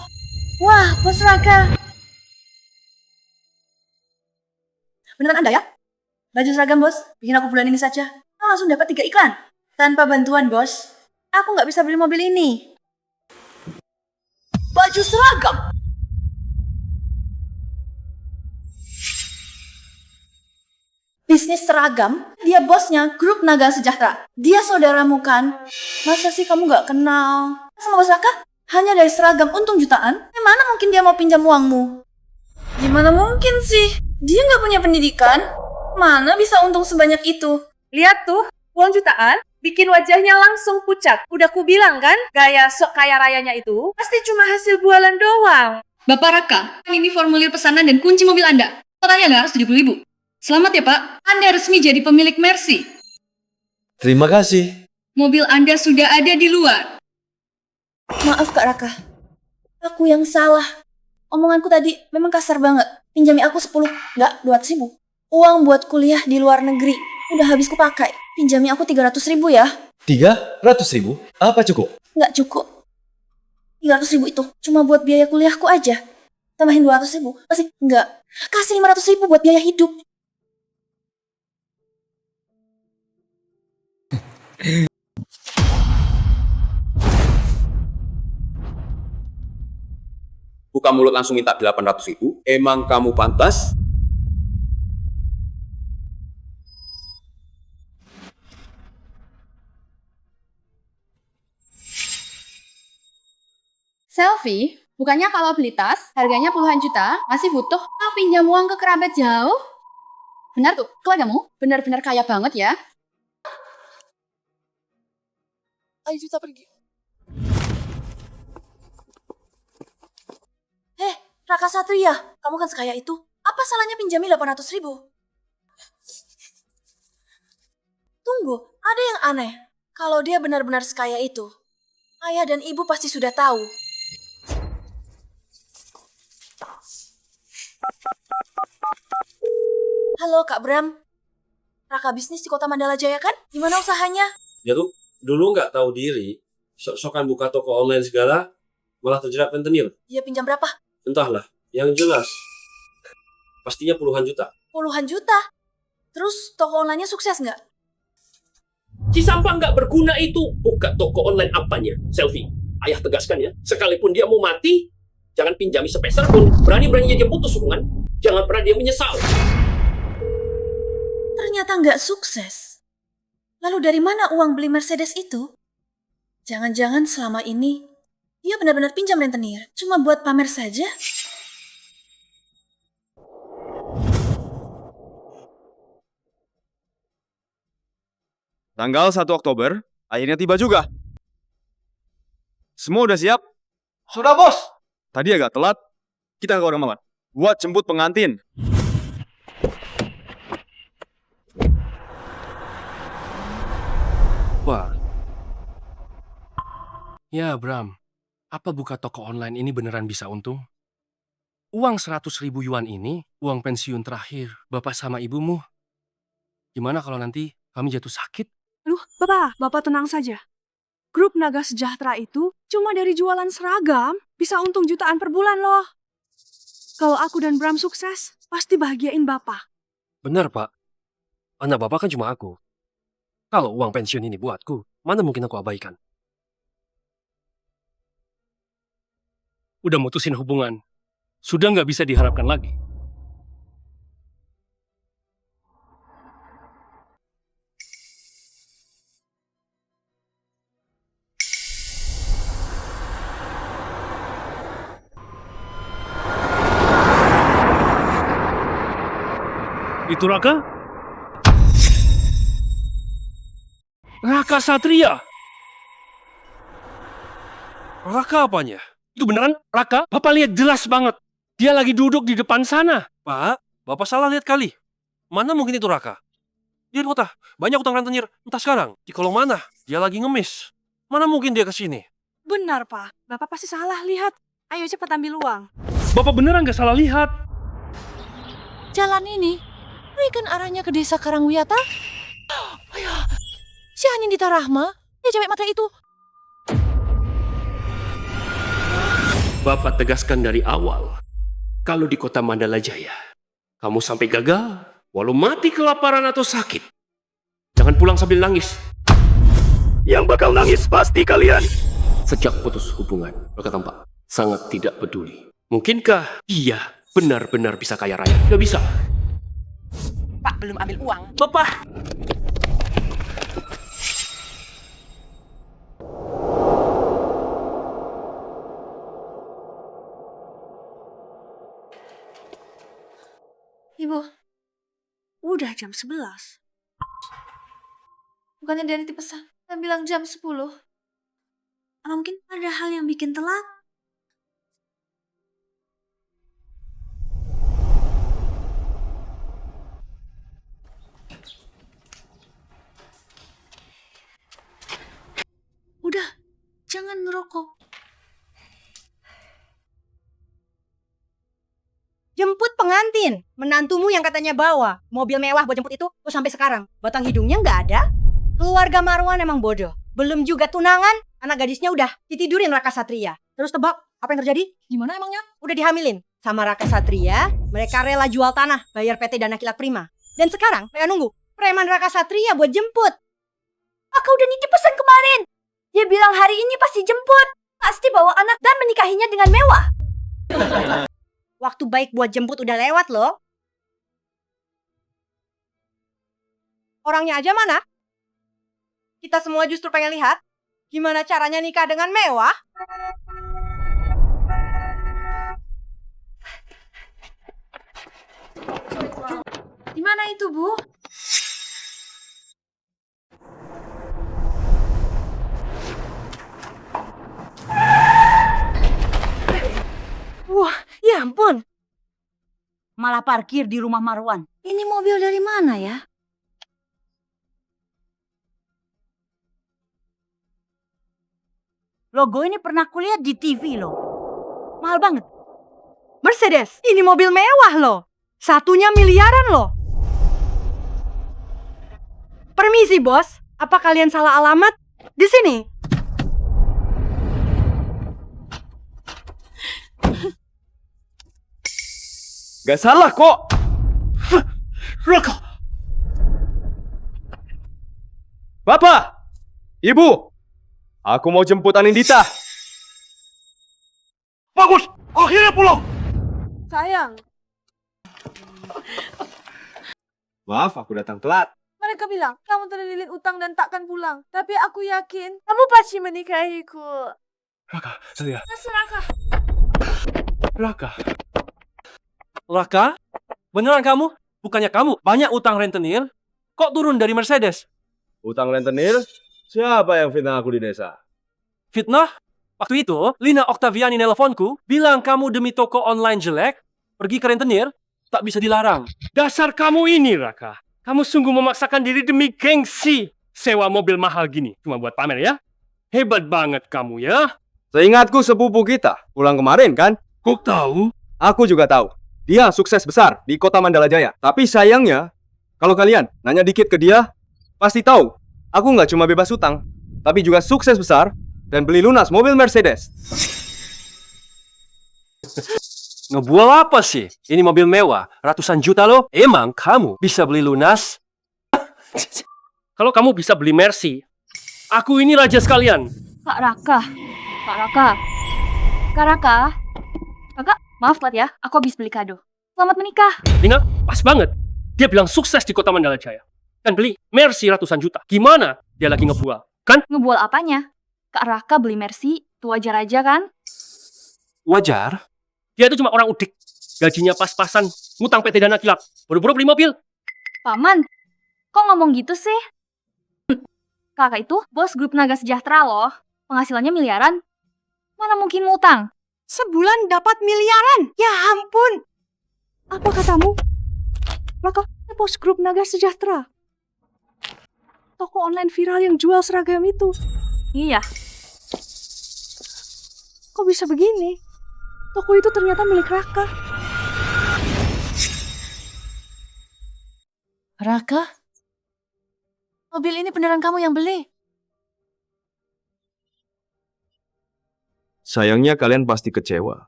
Wah, Bos Raka. Beneran Anda ya? Baju seragam bos, bikin aku bulan ini saja. Langsung dapat 3 iklan. Tanpa bantuan bos, aku nggak bisa beli mobil ini. Baju seragam? Bisnis seragam? Dia bosnya Grup Naga Sejahtera. Dia saudaramu kan? Masa sih kamu nggak kenal? Sama Bos Raka? Hanya dari seragam untung jutaan? Mana mungkin dia mau pinjam uangmu? Gimana mungkin sih? Dia nggak punya pendidikan? Mana bisa untung sebanyak itu? Lihat tuh, uang jutaan bikin wajahnya langsung pucat. Udah ku bilang kan, gaya sok kaya rayanya itu pasti cuma hasil bualan doang. Bapak Raka, ini formulir pesanan dan kunci mobil Anda. Totalnya nggak 70.000. Selamat ya Pak, Anda resmi jadi pemilik Mercy. Terima kasih. Mobil Anda sudah ada di luar. Maaf Kak Raka, aku yang salah. Omonganku tadi memang kasar banget. Pinjami aku 10, nggak 200.000. Uang buat kuliah di luar negeri. Udah habis kupakai. Pinjami aku 300.000 ya. 300.000? Apa cukup? Nggak cukup. 300.000 itu cuma buat biaya kuliahku aja. Tambahin 200.000, pasti nggak. Kasih 500.000 buat biaya hidup. Buka mulut langsung minta 800.000. Emang kamu pantas? Selfie, bukannya kalau beli tas, harganya puluhan juta, masih butuh pinjam uang ke kerabat jauh? Benar tuh, keluargamu benar-benar kaya banget ya. Ayo kita pergi. Raka Satria, kamu kan sekaya itu. Apa salahnya pinjami 800.000? Tunggu, ada yang aneh. Kalau dia benar-benar sekaya itu, ayah dan ibu pasti sudah tahu. Halo Kak Bram, Raka bisnis di kota Mandala Jaya kan? Gimana usahanya? Dia tuh dulu nggak tahu diri, sok-sokan buka toko online segala, malah terjerat rentenir. Dia pinjam berapa? Entahlah, yang jelas pastinya puluhan juta. Puluhan juta? Terus toko online-nya sukses nggak? Si sampah nggak berguna itu buka toko online apanya? Selfie, ayah tegaskan ya, sekalipun dia mau mati, jangan pinjami sepeser pun. Berani-beraninya dia putus hubungan, jangan pernah dia menyesal. Ternyata nggak sukses. Lalu dari mana uang beli Mercedes itu? Jangan-jangan selama ini dia benar-benar pinjam rentenir, cuma buat pamer saja? Tanggal 1 Oktober, akhirnya tiba juga. Semua udah siap? Sudah, Bos. Tadi agak telat, kita ke orang Maman. Buat jemput pengantin. Wah. Ya, Bram. Apa buka toko online ini beneran bisa untung? Uang 100.000 yuan ini, uang pensiun terakhir Bapak sama Ibumu. Gimana kalau nanti kami jatuh sakit? Aduh, Bapak tenang saja. Grup Naga Sejahtera itu cuma dari jualan seragam bisa untung jutaan per bulan loh. Kalau aku dan Bram sukses, pasti bahagiain Bapak. Benar, Pak. Anak Bapak kan cuma aku. Kalau uang pensiun ini buatku, mana mungkin aku abaikan? Udah mutusin hubungan. Sudah nggak bisa diharapkan lagi. Itu Raka? Raka Satria? Raka apanya? Itu beneran Raka? Bapak lihat jelas banget. Dia lagi duduk di depan sana. Pak, Bapak salah lihat kali. Mana mungkin itu Raka? Dia di kota. Banyak utang rentenir. Entah sekarang. Di kolong mana? Dia lagi ngemis. Mana mungkin dia ke sini? Benar, Pak. Bapak pasti salah lihat. Ayo cepat ambil uang. Bapak beneran gak salah lihat. Jalan ini kan arahnya ke desa Karangwiyata. Ayo, si Anindita Rahma, dia cewek matre itu. Bapak tegaskan dari awal. Kalau di kota Mandala Jaya, kamu sampai gagal, walau mati kelaparan atau sakit, jangan pulang sambil nangis. Yang bakal nangis pasti kalian. Sejak putus hubungan, Raka tampak sangat tidak peduli. Mungkinkah dia benar-benar bisa kaya raya? Gak bisa. Pak, belum ambil uang. Bapak! Ibu, Udah jam 11. bukannya dari pesan. Saya bilang jam 10. Mungkin ada hal yang bikin telat. Udah, jangan ngerokok. Jemput pengantin. Menantumu yang katanya bawa mobil mewah buat jemput itu, terus sampai sekarang batang hidungnya nggak ada. Keluarga Marwan emang bodoh. Belum juga tunangan, anak gadisnya udah ditidurin Raka Satria. Terus tebak, apa yang terjadi? Gimana emangnya? Udah dihamilin sama Raka Satria. Mereka rela jual tanah, bayar PT Dana Kilat Prima. Dan sekarang mereka nunggu preman Raka Satria buat jemput. Aku udah nitip pesan kemarin. Dia bilang hari ini pasti jemput. Pasti bawa anak dan menikahinya dengan mewah. Waktu baik buat jemput udah lewat loh. Orangnya aja mana? Kita semua justru pengen lihat gimana caranya nikah dengan mewah. Di mana itu, Bu? Wah, ya ampun. Malah parkir di rumah Marwan. Ini mobil dari mana ya? Logo ini pernah kulihat di TV loh. Mahal banget. Mercedes, ini mobil mewah loh. Satunya miliaran loh. Permisi bos, apa kalian salah alamat? Di sini. Gak salah kok. Raka! Bapak! Ibu! Aku mau jemput Anindita. Bagus! Akhirnya pulang! Sayang, Maaf, aku datang telat. mereka bilang kamu terlilit utang dan takkan pulang. Tapi aku yakin kamu pasti menikahiku. Raka, Satria. Raka. Raka. Raka? Beneran kamu? Bukannya kamu banyak utang rentenir? Kok turun dari Mercedes? Utang rentenir? Siapa yang fitnah aku di desa? Fitnah? Waktu itu, Lina Oktaviani nelponku, bilang kamu demi toko online jelek, pergi ke rentenir, tak bisa dilarang. Dasar kamu ini, Raka. Kamu sungguh memaksakan diri demi gengsi. Sewa mobil mahal gini, cuma buat pamer ya? Hebat banget kamu ya. Seingatku sepupu kita pulang kemarin kan? Kok tahu? Aku juga tahu. Dia sukses besar di kota Mandala Jaya. Tapi sayangnya, kalau kalian nanya dikit ke dia, pasti tahu. Aku nggak cuma bebas utang, tapi juga sukses besar dan beli lunas mobil Mercedes. Ngebual apa sih? Ini mobil mewah, ratusan juta loh. Emang kamu bisa beli lunas? Kalau kamu bisa beli Mercy, aku ini raja sekalian. Kak Raka. Kakak, maaf telat ya. Aku habis beli kado. Selamat menikah. Lina, pas banget. Dia bilang sukses di kota Mandala Jaya. Dan beli Mercy ratusan juta. Gimana dia lagi ngebual? Kan? Ngebual apanya? Kak Raka beli Mercy, itu wajar aja kan? Wajar? Dia itu cuma orang udik. Gajinya pas-pasan, ngutang PT Dana Kilap. Buru-buru beli mobil. Paman, kok ngomong gitu sih? Kakak itu bos grup Naga Sejahtera loh. Penghasilannya miliaran. Mana mungkin ngutang? Sebulan dapat miliaran? Ya ampun! Apa katamu? Raka, bos grup Naga Sejahtera. Toko online viral yang jual seragam itu. Iya. Kok bisa begini? Toko itu ternyata milik Raka. Raka? Mobil ini beneran kamu yang beli? Sayangnya kalian pasti kecewa.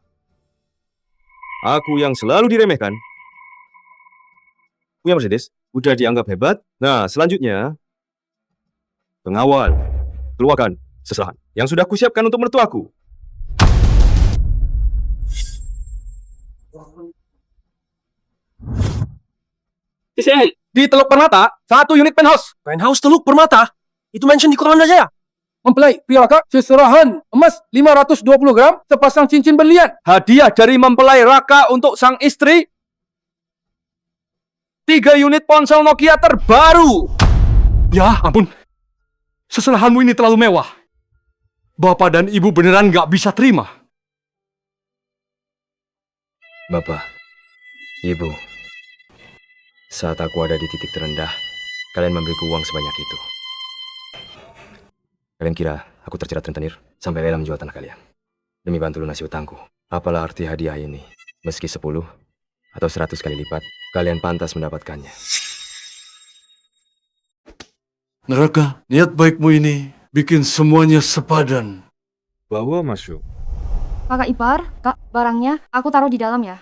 Aku yang selalu diremehkan. Punya Mercedes, udah dianggap hebat. Nah, selanjutnya, pengawal, keluarkan seserahan yang sudah kusiapkan untuk mertuaku. Di Teluk Permata, 1 unit penthouse. Penthouse Teluk Permata? Itu mention di koran aja ya? Mempelai pria Raka, seserahan emas 520 gram, sepasang cincin berlian. Hadiah dari mempelai Raka untuk sang istri. 3 unit ponsel Nokia terbaru. Ya ampun. Seserahanmu ini terlalu mewah. Bapak dan ibu beneran gak bisa terima. Bapak, Ibu, saat aku ada di titik terendah, kalian memberiku uang sebanyak itu. Kalian kira aku terjerat rentenir sampai rela menjual tanah kalian demi bantu lunasi utangku? Apalah arti hadiah ini? Meski 10 atau 100 kali lipat, kalian pantas mendapatkannya. Neraka, niat baikmu ini bikin semuanya sepadan. Bawa masuk. Kakak ipar, Kak, barangnya aku taruh di dalam ya.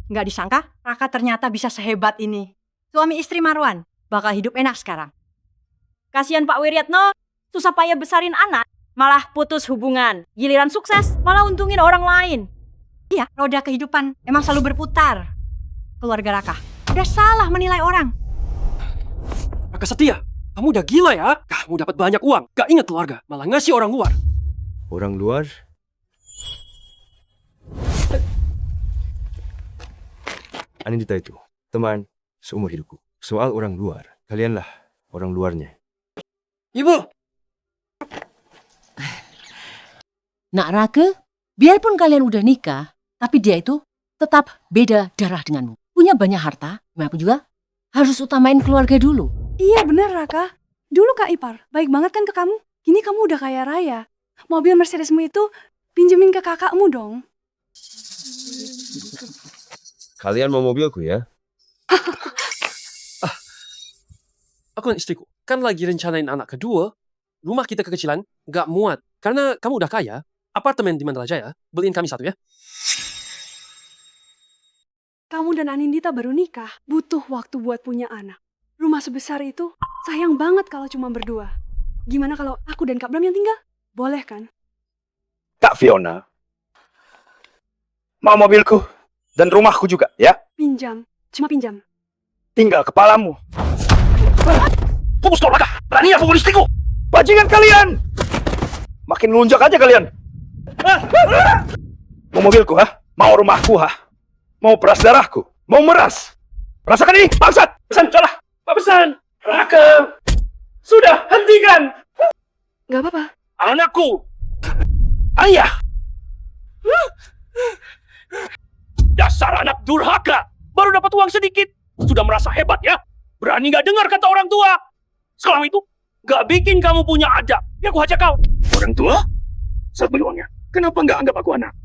Nggak disangka, Raka ternyata bisa sehebat ini. Suami istri Marwan, bakal hidup enak sekarang. Kasihan Pak Wiryatno, susah payah besarin anak, malah putus hubungan. Giliran sukses, malah untungin orang lain. Iya, roda kehidupan emang selalu berputar. Keluarga Raka, udah salah menilai orang. Raka Setia, kamu udah gila ya? Kamu dapat banyak uang, gak ingat keluarga, malah ngasih orang luar. Orang luar? Anindita itu, teman seumur hidupku. Soal orang luar, kalianlah orang luarnya. Ibu! Nak Raka, biarpun kalian udah nikah, tapi dia itu tetap beda darah denganmu. Punya banyak harta, aku juga harus utamain keluarga dulu. Iya bener Raka. Dulu Kak Ipar, baik banget kan ke kamu. Kini kamu udah kaya raya. Mobil Mercedesmu itu pinjemin ke kakakmu dong. Kalian mau mobilku ya? Aku dan istriku kan lagi rencanain anak kedua. Rumah kita kekecilan, gak muat. Karena kamu udah kaya, apartemen di Mandala Jaya, beliin kami satu ya. Kamu dan Anindita baru nikah, butuh waktu buat punya anak. Rumah sebesar itu sayang banget kalau cuma berdua. Gimana kalau aku dan Kak Bram yang tinggal? Boleh kan? Kak Fiona, mau mobilku dan rumahku juga ya? Pinjam, cuma pinjam. Tinggal kepalamu. Fokus kau Raka, berani ya pukul istriku. Bajingan kalian! Makin melunjak aja kalian. Mau mobilku ha? Mau rumahku ha? Mau peras darahku? Mau meras? Rasakan ini, bangsat! Pesan, salah! Pak Pesan! Raka! Sudah, hentikan! Gak apa-apa. Anakku! Ayah! Dasar anak durhaka! Baru dapat uang sedikit, sudah merasa hebat ya? Berani gak dengar kata orang tua? Selama itu, gak bikin kamu punya adab. Ya aku hajar kau. Orang tua? Saat beli uangnya, kenapa nggak anggap aku anak?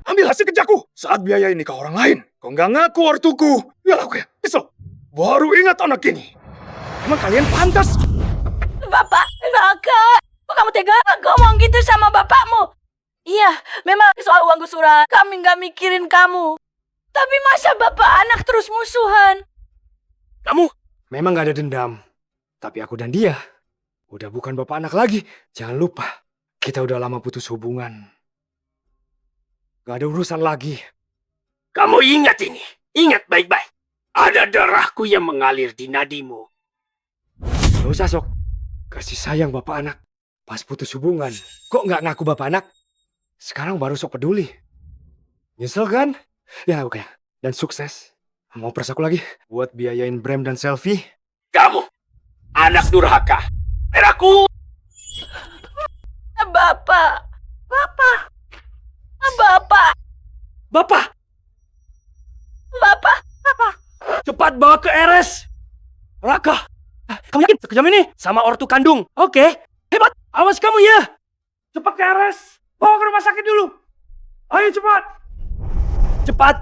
Ambil hasil kerjaku. Saat biaya ini ke orang lain, kau nggak ngaku ortuku. Ya aku ya, besok. Baru ingat anak ini. Emang kalian pantas? Bapak, Raka, kok kamu tega ngomong gitu sama bapakmu? Iya, memang soal uang gusuran, kami nggak mikirin kamu. Tapi masa bapak anak terus musuhan? Kamu memang gak ada dendam. Tapi aku dan dia udah bukan bapak anak lagi. Jangan lupa, kita udah lama putus hubungan. Gak ada urusan lagi. Kamu ingat ini. Ingat baik-baik. Ada darahku yang mengalir di nadimu. Gak usah, Sok. Kasih sayang bapak anak. Pas putus hubungan, kok gak ngaku bapak anak? Sekarang baru sok peduli. Nyesel kan? Ya oke. Dan sukses. Mau peras aku lagi buat biayain Bram dan selfie. Kamu, anak durhaka. Aku. Bapak. Bapak. Bapak. Bapak. Bapak. Bapak. Cepat bawa ke RS. Raka. Kamu yakin sekejam ini sama ortu kandung? Oke. Hebat. Awas kamu ya. Cepat ke RS. Bawa ke rumah sakit dulu. Ayo cepat. Cepat.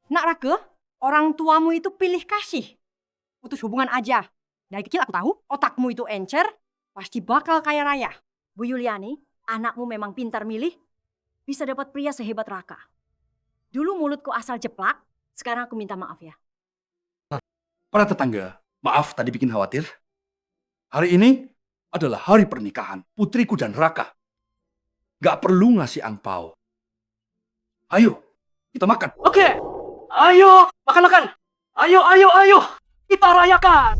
Nak Raka, orang tuamu itu pilih kasih. Putus hubungan aja. Dari kecil aku tahu, otakmu itu encer, pasti bakal kaya raya. Bu Yuliani, anakmu memang pintar milih, bisa dapat pria sehebat Raka. Dulu mulutku asal jeplak, sekarang aku minta maaf ya. Para tetangga, maaf tadi bikin khawatir. Hari ini adalah hari pernikahan putriku dan Raka. Gak perlu ngasih angpau. Ayo, kita makan. Oke. Ayo, makan-makan. Ayo. Kita rayakan.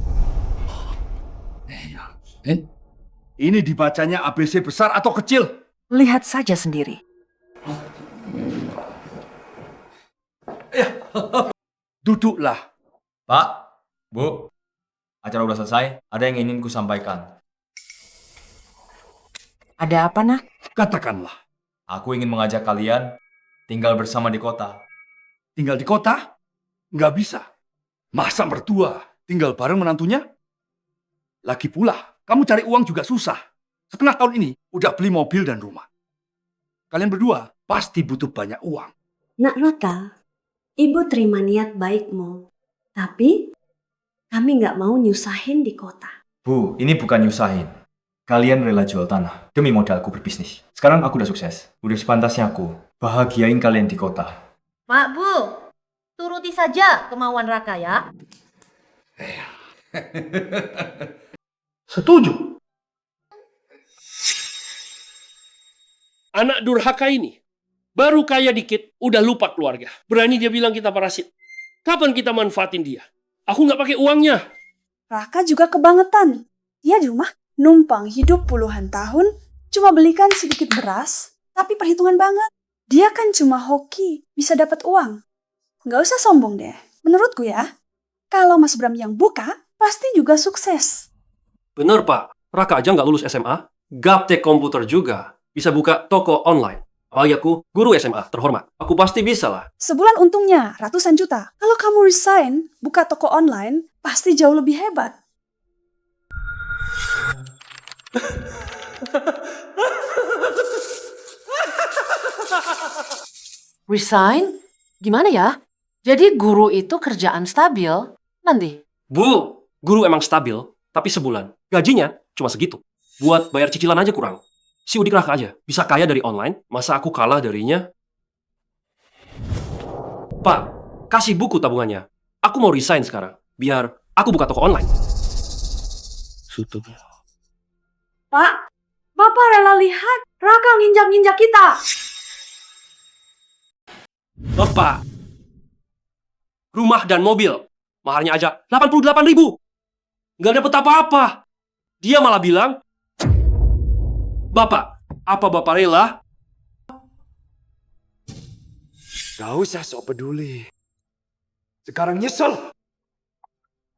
Ini dibacanya ABC besar atau kecil? Lihat saja sendiri. Duduklah. Pak, Bu, acara udah selesai. Ada yang ingin ku sampaikan. Ada apa, Nak? Katakanlah. Aku ingin mengajak kalian tinggal bersama di kota. Tinggal di kota? Nggak bisa. Masa mertua tinggal bareng menantunya? Lagi pula, kamu cari uang juga susah. Setengah tahun ini udah beli mobil dan rumah. Kalian berdua pasti butuh banyak uang. Nak Raka, Ibu terima niat baikmu. Tapi kami nggak mau nyusahin di kota. Bu, ini bukan nyusahin. Kalian rela jual tanah demi modalku berbisnis. Sekarang aku udah sukses. Udah sepantasnya aku bahagiain kalian di kota. Pak, Bu, turuti saja kemauan Raka ya. Setuju. Anak durhaka ini, baru kaya dikit, udah lupa keluarga. Berani dia bilang kita parasit. Kapan kita manfaatin dia? Aku nggak pakai uangnya. Raka juga kebangetan. Dia di rumah numpang hidup puluhan tahun, cuma belikan sedikit beras, tapi perhitungan banget. Dia kan cuma hoki, bisa dapat uang. Nggak usah sombong deh. Menurutku ya, kalau Mas Bram yang buka, pasti juga sukses. Bener, Pak. Raka aja nggak lulus SMA, gaptek komputer juga. Bisa buka toko online. Ayahku, guru SMA, terhormat. Aku pasti bisa lah. Sebulan untungnya ratusan juta. Kalau kamu resign, buka toko online, pasti jauh lebih hebat. Resign? Gimana ya? Jadi guru itu kerjaan stabil nanti? Bu, guru emang stabil, tapi sebulan. Gajinya cuma segitu. Buat bayar cicilan aja kurang. Si Udik Raka aja, bisa kaya dari online, masa aku kalah darinya? Pak, kasih buku tabungannya. Aku mau resign sekarang, biar aku buka toko online. Pak, Bapak rela lihat Raka nginjak-nginjak kita. Bapak, rumah dan mobil, mahalnya aja 88.000. Nggak dapet apa-apa. Dia malah bilang, Bapak, apa Bapak rela? Gak usah sok peduli. Sekarang nyesel.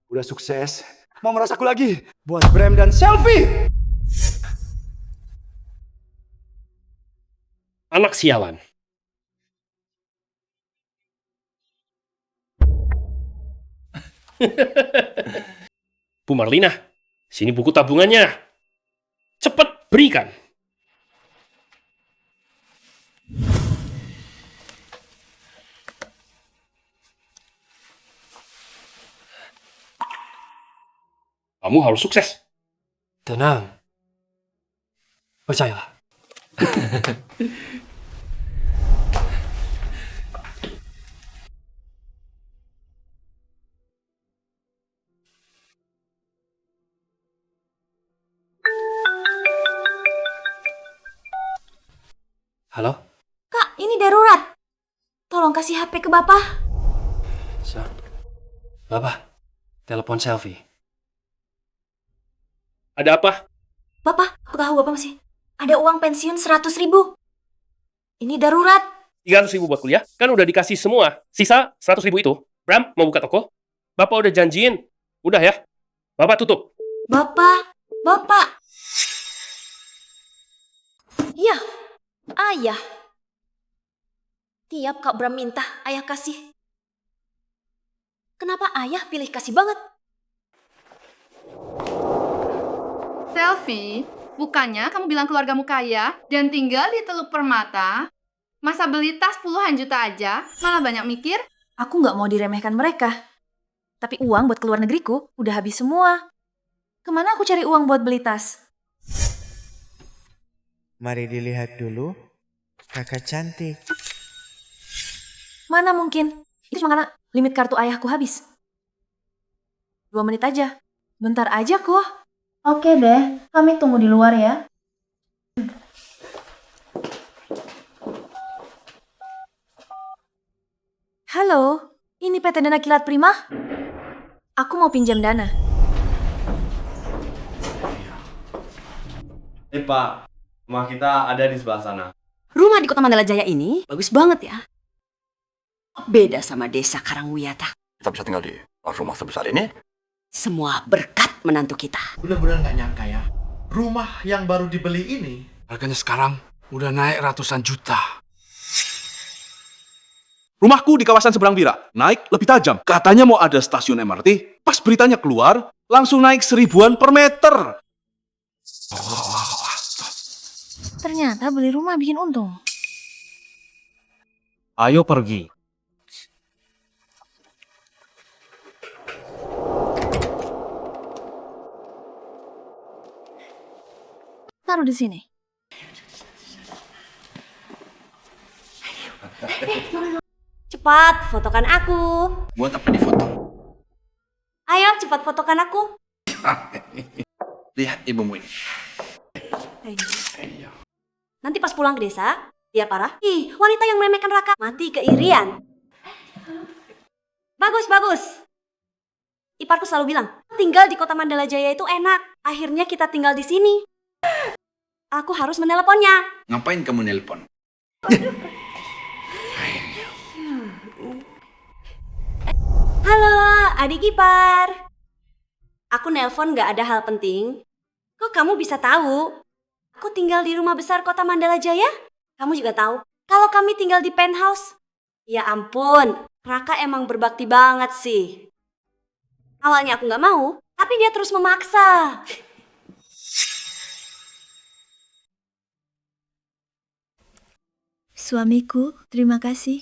Udah sukses, mau merasaku lagi. Buat Bram dan selfie. Anak sialan. Bu Marlina, sini buku tabungannya. Cepat berikan. Kamu harus sukses. Tenang. Percayalah. Halo? Kak, ini darurat. Tolong kasih HP ke Bapak. Bapak, telepon selfie. Ada apa? Bapak, aku tahu Bapak masih ada uang pensiun 100.000. Ini darurat. 300.000 buat kuliah, kan udah dikasih semua. Sisa 100.000 itu. Bram, mau buka toko? Bapak udah janjiin. Udah ya. Bapak tutup. Bapak. Iya, ayah. Tiap Kak Bram minta, ayah kasih. Kenapa ayah pilih kasih banget? Selfie, bukannya kamu bilang keluargamu kaya dan tinggal di Teluk Permata? Masa beli tas puluhan juta aja, malah banyak mikir? Aku nggak mau diremehkan mereka. Tapi uang buat keluar negeriku udah habis semua. Kemana aku cari uang buat beli tas? Mari dilihat dulu, kakak cantik. Mana mungkin? Itu cuma karena limit kartu ayahku habis. 2 menit aja. Bentar aja kok. Oke deh, kami tunggu di luar ya. Halo, ini PT Dana Kilat Prima. Aku mau pinjam dana. Pak, rumah kita ada di sebelah sana. Rumah di Kota Mandala Jaya ini bagus banget ya. Beda sama desa Karangwiyata. Kita bisa tinggal di rumah sebesar ini? Semua berkat menantu kita. Benar-benar nggak nyangka ya. Rumah yang baru dibeli ini Harganya sekarang udah naik ratusan juta. Rumahku di kawasan Seberang Bira, naik lebih tajam. Katanya mau ada stasiun MRT, pas beritanya keluar, langsung naik 1.000-an per meter. Ternyata beli rumah bikin untung. Ayo pergi. Taruh di sini. Cepat, fotokan aku. Buat apa di foto? Ayo, cepat fotokan aku. Lihat ibumu ini. Nanti pas pulang ke desa, biar parah. Ih, wanita yang meremehkan Raka mati keirian. Bagus. Iparku selalu bilang, tinggal di Kota Mandala Jaya itu enak. Akhirnya kita tinggal di sini. Aku harus meneleponnya. Ngapain kamu nelpon? Halo, adik ipar. Aku nelpon gak ada hal penting. Kok kamu bisa tahu? Aku tinggal di rumah besar Kota Mandala Jaya. Kamu juga tahu kalau kami tinggal di penthouse. Ya ampun, Raka emang berbakti banget sih. Awalnya aku gak mau, tapi dia terus memaksa. Suamiku, terima kasih.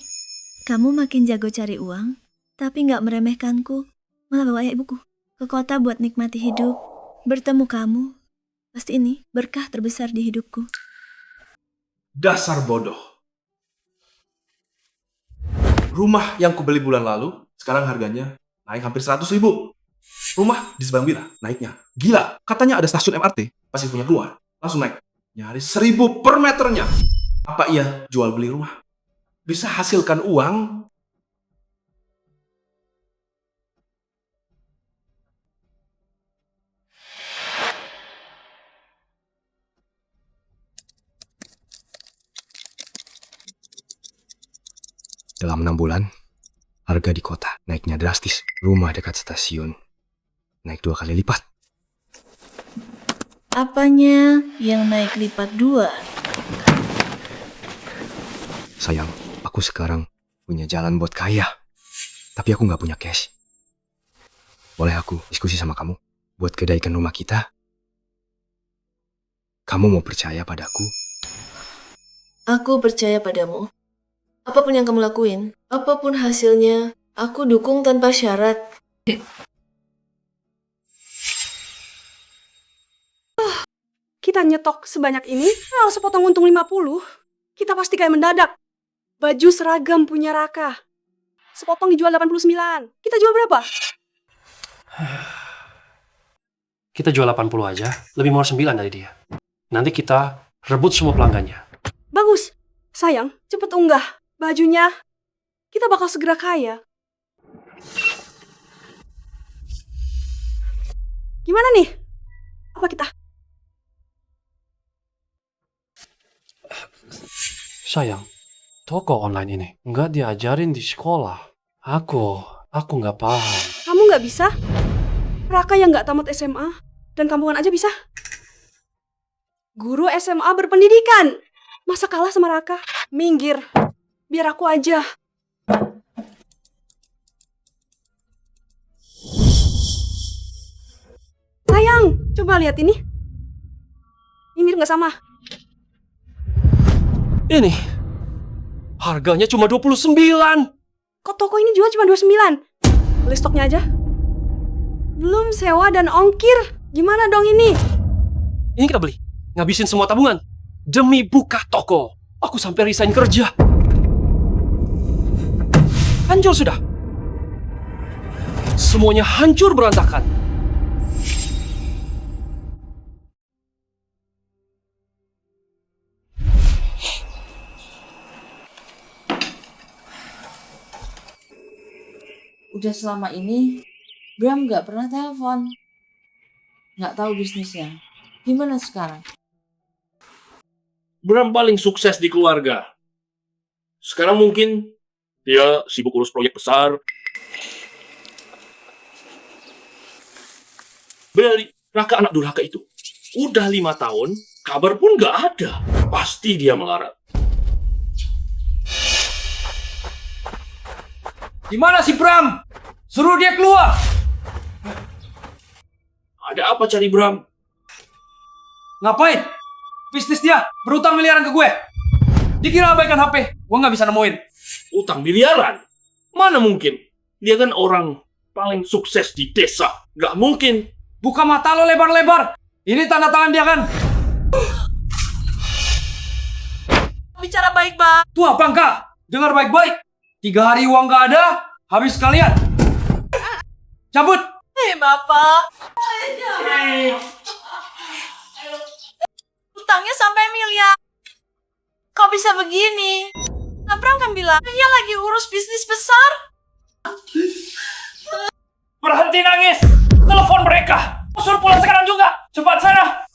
Kamu makin jago cari uang, tapi nggak meremehkanku. Malah bawa ayah ibuku ke kota buat nikmati hidup. Bertemu kamu, pasti ini berkah terbesar di hidupku. Dasar bodoh. Rumah yang kubeli bulan lalu, sekarang harganya naik hampir 100.000. Rumah di Seberang Bira, naiknya gila. Katanya ada stasiun MRT, pas punya keluar, langsung naik. Nyaris 1.000 per meternya. Apa iya jual beli rumah bisa hasilkan uang? Dalam 6 bulan, harga di kota naiknya drastis. Rumah dekat stasiun naik 2 kali lipat. Apanya yang naik lipat 2? Sayang, aku sekarang punya jalan buat kaya. Tapi aku nggak punya cash. Boleh aku diskusi sama kamu buat kedaikan rumah kita? Kamu mau percaya padaku? Aku percaya padamu. Apapun yang kamu lakuin, apapun hasilnya, aku dukung tanpa syarat. Kita nyetok sebanyak ini, kalau sepotong untung 50, kita pasti kayak mendadak. Baju seragam punya Raka. Sepotong dijual 89. Kita jual berapa? Kita jual 80 aja, lebih murah 9 dari dia. Nanti kita rebut semua pelanggannya. Bagus. Sayang, cepet unggah bajunya. Kita bakal segera kaya. Gimana nih? Apa kita? Sayang, toko online ini nggak diajarin di sekolah. Aku nggak paham. Kamu nggak bisa? Raka yang nggak tamat SMA dan kampungan aja bisa? Guru SMA berpendidikan. Masa kalah sama Raka? Minggir. Biar aku aja. Sayang, coba lihat ini. Ini nggak sama. Ini harganya cuma 29. Kok toko ini jual cuma 29? Beli stoknya aja. Belum sewa dan ongkir. Gimana dong ini? Ini kita beli. Ngabisin semua tabungan. Demi buka toko. Aku sampai resign kerja. Hancur sudah. Semuanya hancur berantakan. Udah selama ini, Bram gak pernah telepon. Gak tahu bisnisnya. Gimana sekarang? Bram paling sukses di keluarga. Sekarang mungkin dia sibuk urus proyek besar. Dari Raka anak durhaka itu. Udah 5 tahun, kabar pun gak ada. Pasti dia melarat. Gimana si Bram? Suruh dia keluar. Ada apa cari Bram? Ngapain? Bisnis dia berutang miliaran ke gue. Dikira abaikan HP, gue nggak bisa nemuin. Utang miliaran? Mana mungkin? Dia kan orang paling sukses di desa. Gak mungkin. Buka mata lo lebar-lebar. Ini tanda tangan dia kan? Bicara baik-baik. Tuh apa enggak? Dengar baik-baik. 3 hari uang nggak ada, habis kalian. Cabut. Bapak. Utangnya sampai miliar. Kok bisa begini? Bram kan bilang, dia lagi urus bisnis besar. Berhenti nangis. Telepon mereka. Suruh pulang sekarang juga. Cepat sana.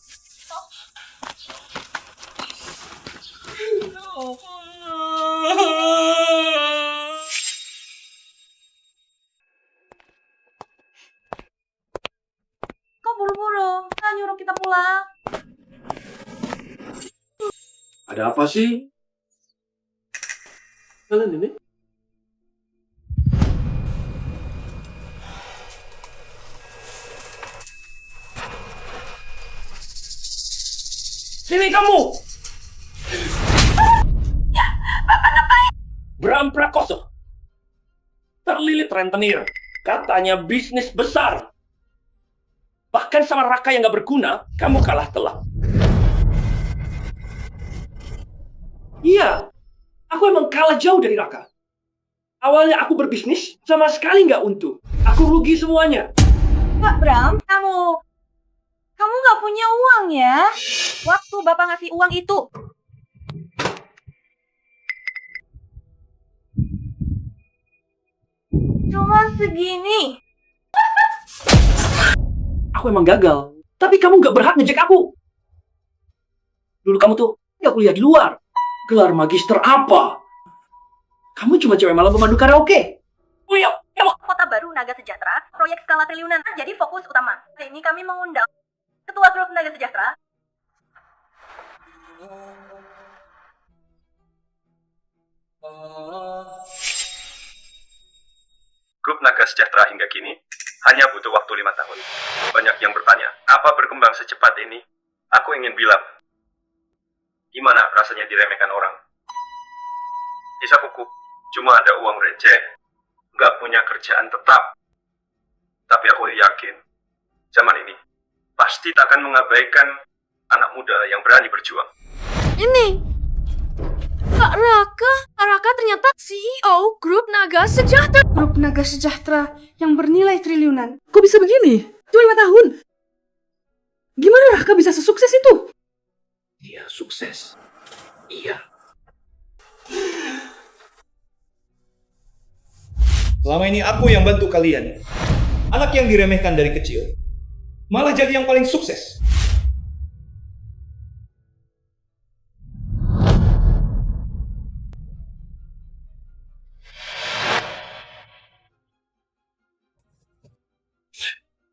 Kok buru-buru? Kan nyuruh kita pulang. Ada apa sih? Kalian ini? Sini kamu! Bram Prakoso. Terlilit rentenir. Katanya bisnis besar. Bahkan sama Raka yang gak berguna, kamu kalah telak. Iya, aku emang kalah jauh dari Raka. Awalnya aku berbisnis, sama sekali nggak untung. Aku rugi semuanya. Pak Bram, kamu nggak punya uang ya? Waktu Bapak ngasih uang itu. Cuma segini. Aku emang gagal, tapi kamu nggak berhak ngejek aku. Dulu kamu tuh nggak kuliah di luar. Gelar magister apa? Kamu cuma cewek malam pemandu karaoke. Oh iya, Kota Baru Naga Sejahtera, proyek skala triliunan jadi fokus utama. Hari ini kami mengundang Ketua Grup Naga Sejahtera. Grup Naga Sejahtera hingga kini hanya butuh waktu 5 tahun. Banyak yang bertanya, apa berkembang secepat ini? Aku ingin bilang, gimana rasanya diremehkan orang? Kisah kuku, cuma ada uang receh, nggak punya kerjaan tetap. Tapi aku yakin, zaman ini pasti takkan mengabaikan anak muda yang berani berjuang. Ini Kak Raka. Kak Raka ternyata CEO Grup Naga Sejahtera. Grup Naga Sejahtera yang bernilai triliunan. Kok bisa begini? Cuma 5 tahun. Gimana Raka bisa sesukses itu? Iya, sukses. Iya. Selama ini aku yang bantu kalian. Anak yang diremehkan dari kecil, malah jadi yang paling sukses.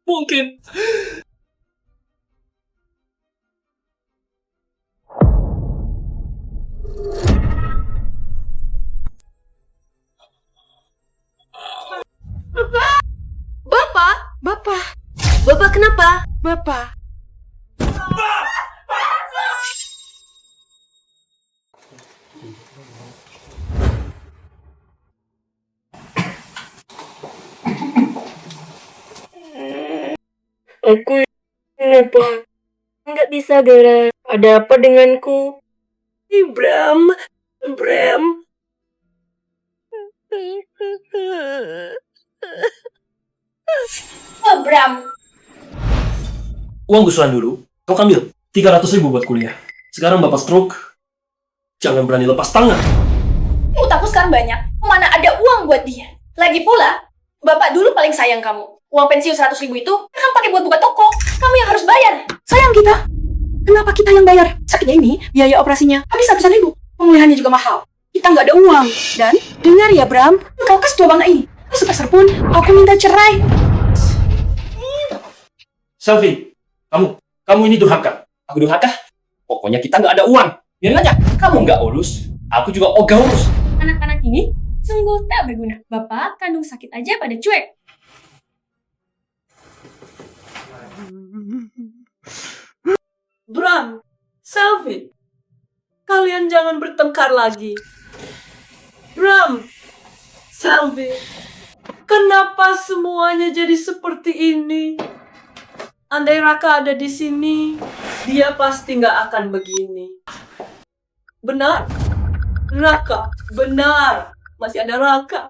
Mungkin. Bapak kenapa? Bapak. Aku kenapa nggak bisa gerak? Ada apa denganku? Bram. Oh, Bram. Uang gusuran dulu, kau ambil 300.000 buat kuliah. Sekarang bapak stroke, jangan berani lepas tangan. Utangku sekarang banyak. Mana ada uang buat dia? Lagi pula, bapak dulu paling sayang kamu. Uang pensiun 100.000 itu kan pakai buat buka toko. Kamu yang harus bayar. Sayang kita. Kenapa kita yang bayar? Sakitnya ini, biaya operasinya habis ratusan ribu. Pemulihannya juga mahal. Kita nggak ada uang. Dan, dengar ya Bram, kau kasih 2 bangga ini. Sepeser pun, aku minta cerai. Selfie, kamu ini durhaka. Aku durhaka? Pokoknya kita nggak ada uang. Biarin aja. Kamu nggak urus, aku juga ogah urus. Anak-anak ini sungguh tak berguna. Bapak kandung sakit aja pada cuek. Bram, Selfie, kalian jangan bertengkar lagi. Bram, Selfie, kenapa semuanya jadi seperti ini? Andai Raka ada di sini, dia pasti nggak akan begini. Benar? Raka, benar. Masih ada Raka.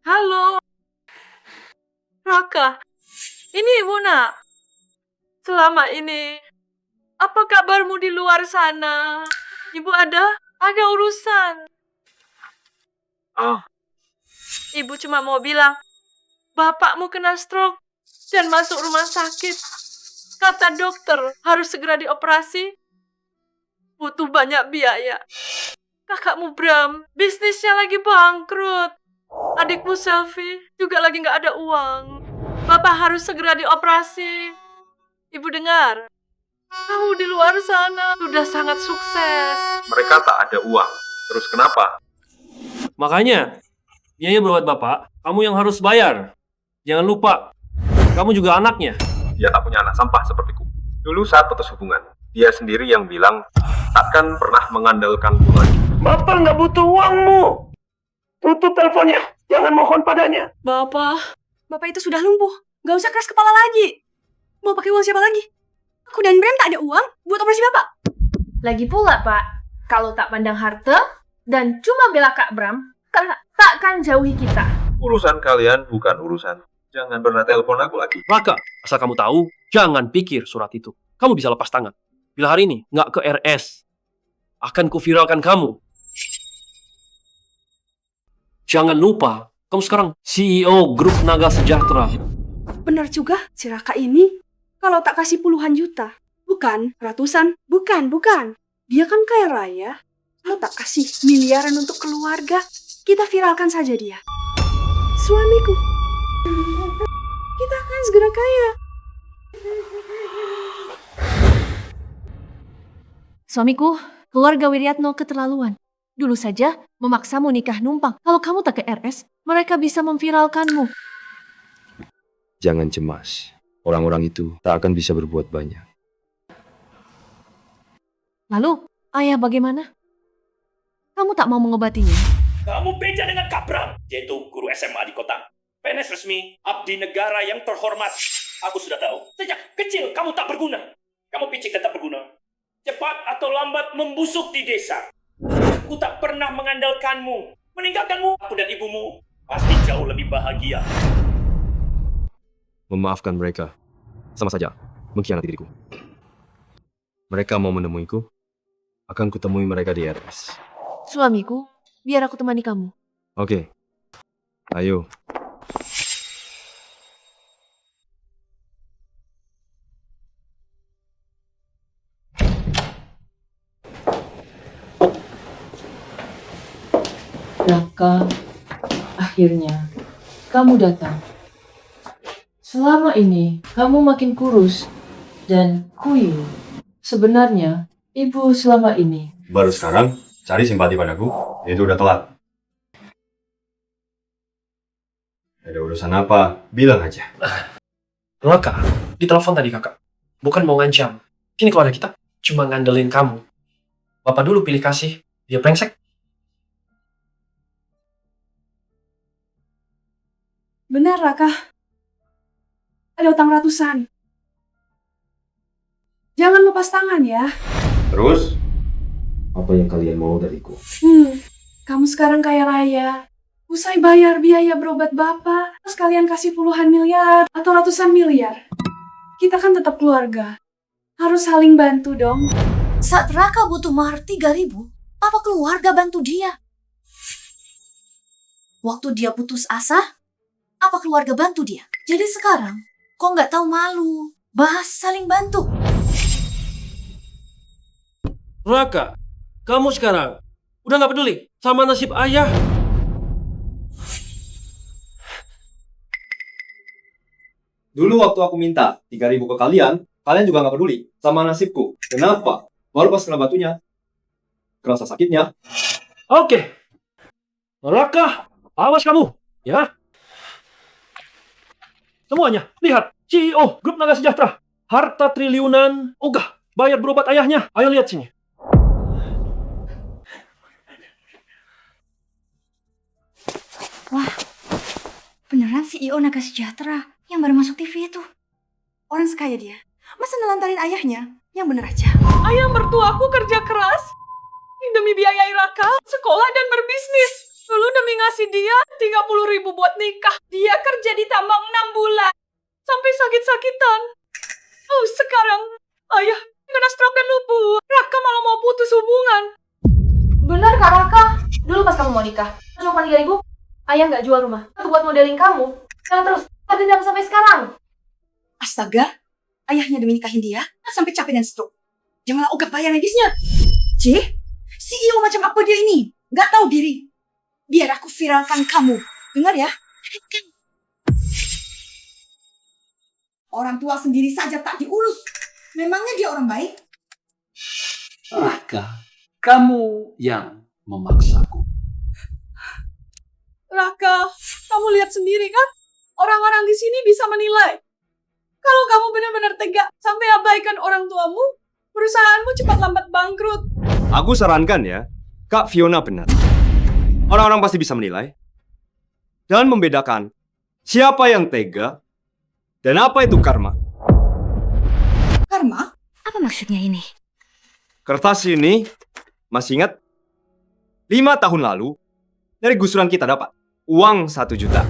Halo. Raka, ini Ibu nak. Selama ini, apa kabarmu di luar sana? Ibu ada urusan. Oh. Ibu cuma mau bilang, bapakmu kena stroke dan masuk rumah sakit. Kata dokter harus segera dioperasi. Butuh banyak biaya. Kakakmu Bram, bisnisnya lagi bangkrut. Adikmu Selfie juga lagi nggak ada uang. Bapak harus segera dioperasi. Ibu dengar, kamu di luar sana sudah sangat sukses. Mereka tak ada uang. Terus kenapa? Makanya, biaya berobat bapak, kamu yang harus bayar. Jangan lupa, kamu juga anaknya. Dia tak punya anak sampah sepertiku. Dulu saat putus hubungan, dia sendiri yang bilang takkan pernah mengandalkanku lagi. Bapak nggak butuh uangmu. Tutup teleponnya. Jangan mohon padanya. Bapak itu sudah lumpuh. Gak usah keras kepala lagi. Mau pakai uang siapa lagi? Aku dan Bram tak ada uang buat operasi Bapak. Lagi pula, Pak, kalau tak pandang harta dan cuma bela Kak Bram, takkan jauhi kita. Urusan kalian bukan urusan. Jangan pernah telepon aku lagi. Raka, asal kamu tahu, jangan pikir surat itu. Kamu bisa lepas tangan. Bila hari ini nggak ke RS, akan kuviralkan kamu. Jangan lupa, Kamu sekarang CEO Grup Naga Sejahtera. Benar juga si Raka ini. Kalau tak kasih puluhan juta, bukan ratusan, bukan. Dia kan kaya raya. Kalau tak kasih miliaran untuk keluarga, kita viralkan saja dia. Suamiku, kita akan segera kaya. Suamiku, keluarga Wiryatno keterlaluan. Dulu saja memaksamu nikah numpang. Kalau kamu tak ke RS, mereka bisa memviralkanmu. Jangan cemas. Orang-orang itu tak akan bisa berbuat banyak. Lalu, ayah bagaimana? Kamu tak mau mengobatinya? Kamu beda dengan Kak Bram, yaitu guru SMA di kota. PNS resmi, abdi negara yang terhormat. Aku sudah tahu, sejak kecil kamu tak berguna. Kamu picik dan tak berguna. Cepat atau lambat membusuk di desa. Aku tak pernah mengandalkanmu. Meninggalkanmu, aku dan ibumu pasti jauh lebih bahagia. Memaafkan mereka sama saja mengkhianati diriku. Mereka mau menemuiku, akan kutemui mereka di RS. Suamiku, biar aku temani kamu. Oke, ayo. Raka, akhirnya kamu datang. Selama ini kamu makin kurus dan kuyu. Sebenarnya ibu selama ini. Baru sekarang cari simpati padaku, itu udah telat. Ada urusan apa? Bilang aja. Raka, ditelepon tadi kakak. Bukan mau ngancam. Kini keluarga kita cuma ngandelin kamu. Bapak dulu pilih kasih, dia brengsek. Benar, Raka. Ada utang ratusan. Jangan lepas tangan ya. Terus? Apa yang kalian mau dariku? Kamu sekarang kaya raya. Usai bayar biaya berobat bapak, terus kalian kasih puluhan miliar atau ratusan miliar. Kita kan tetap keluarga. Harus saling bantu dong. Saat Raka butuh mahar 3.000, apa keluarga bantu dia? Waktu dia putus asa, apa keluarga bantu dia? Jadi sekarang, kok nggak tahu malu? Bahas saling bantu. Raka, kamu sekarang udah nggak peduli sama nasib ayah. Dulu waktu aku minta 3.000 ke kalian juga nggak peduli sama nasibku. Kenapa? Baru pas kena batunya, kerasa sakitnya. Oke. Raka, awas kamu, ya. Semuanya, lihat. CEO Grup Naga Sejahtera. Harta triliunan, ogah, bayar berobat ayahnya. Ayo lihat sini. Wah, beneran CEO Naga Sejahtera yang baru masuk TV itu. Orang sekaya dia. Masa nelantarin ayahnya? Yang bener aja. Ayah mertuaku kerja keras demi biayai Raka, sekolah dan berbisnis. Dulu demi ngasih dia 30.000 buat nikah. Dia kerja di tambang 6 bulan. Sampai sakit-sakitan. Oh, sekarang ayah kena stroke dan lumpuh. Raka malah mau putus hubungan. Benar Kak Raka. Dulu pas kamu mau nikah, cuma 3.000, ayah nggak jual rumah. Aku buat modeling kamu. Jalan terus, dendam sampai sekarang. Astaga, ayahnya demi nikahin dia, sampai capek dan stroke. Janganlah ogah bayar medisnya. CEO macam apa dia ini? Gak tahu diri. Biar aku viralkan kamu. Dengar ya? Orang tua sendiri saja tak diurus. Memangnya dia orang baik? Raka, kamu yang memaksaku. Raka, kamu lihat sendiri kan? Orang-orang di sini bisa menilai. Kalau kamu benar-benar tega sampai abaikan orang tuamu, perusahaanmu cepat lambat bangkrut. Aku sarankan ya, Kak Fiona benar. Orang-orang pasti bisa menilai dan membedakan siapa yang tega dan apa itu karma. Karma? Apa maksudnya ini? Kertas ini masih ingat 5 tahun lalu dari gusuran kita dapat uang 1 juta.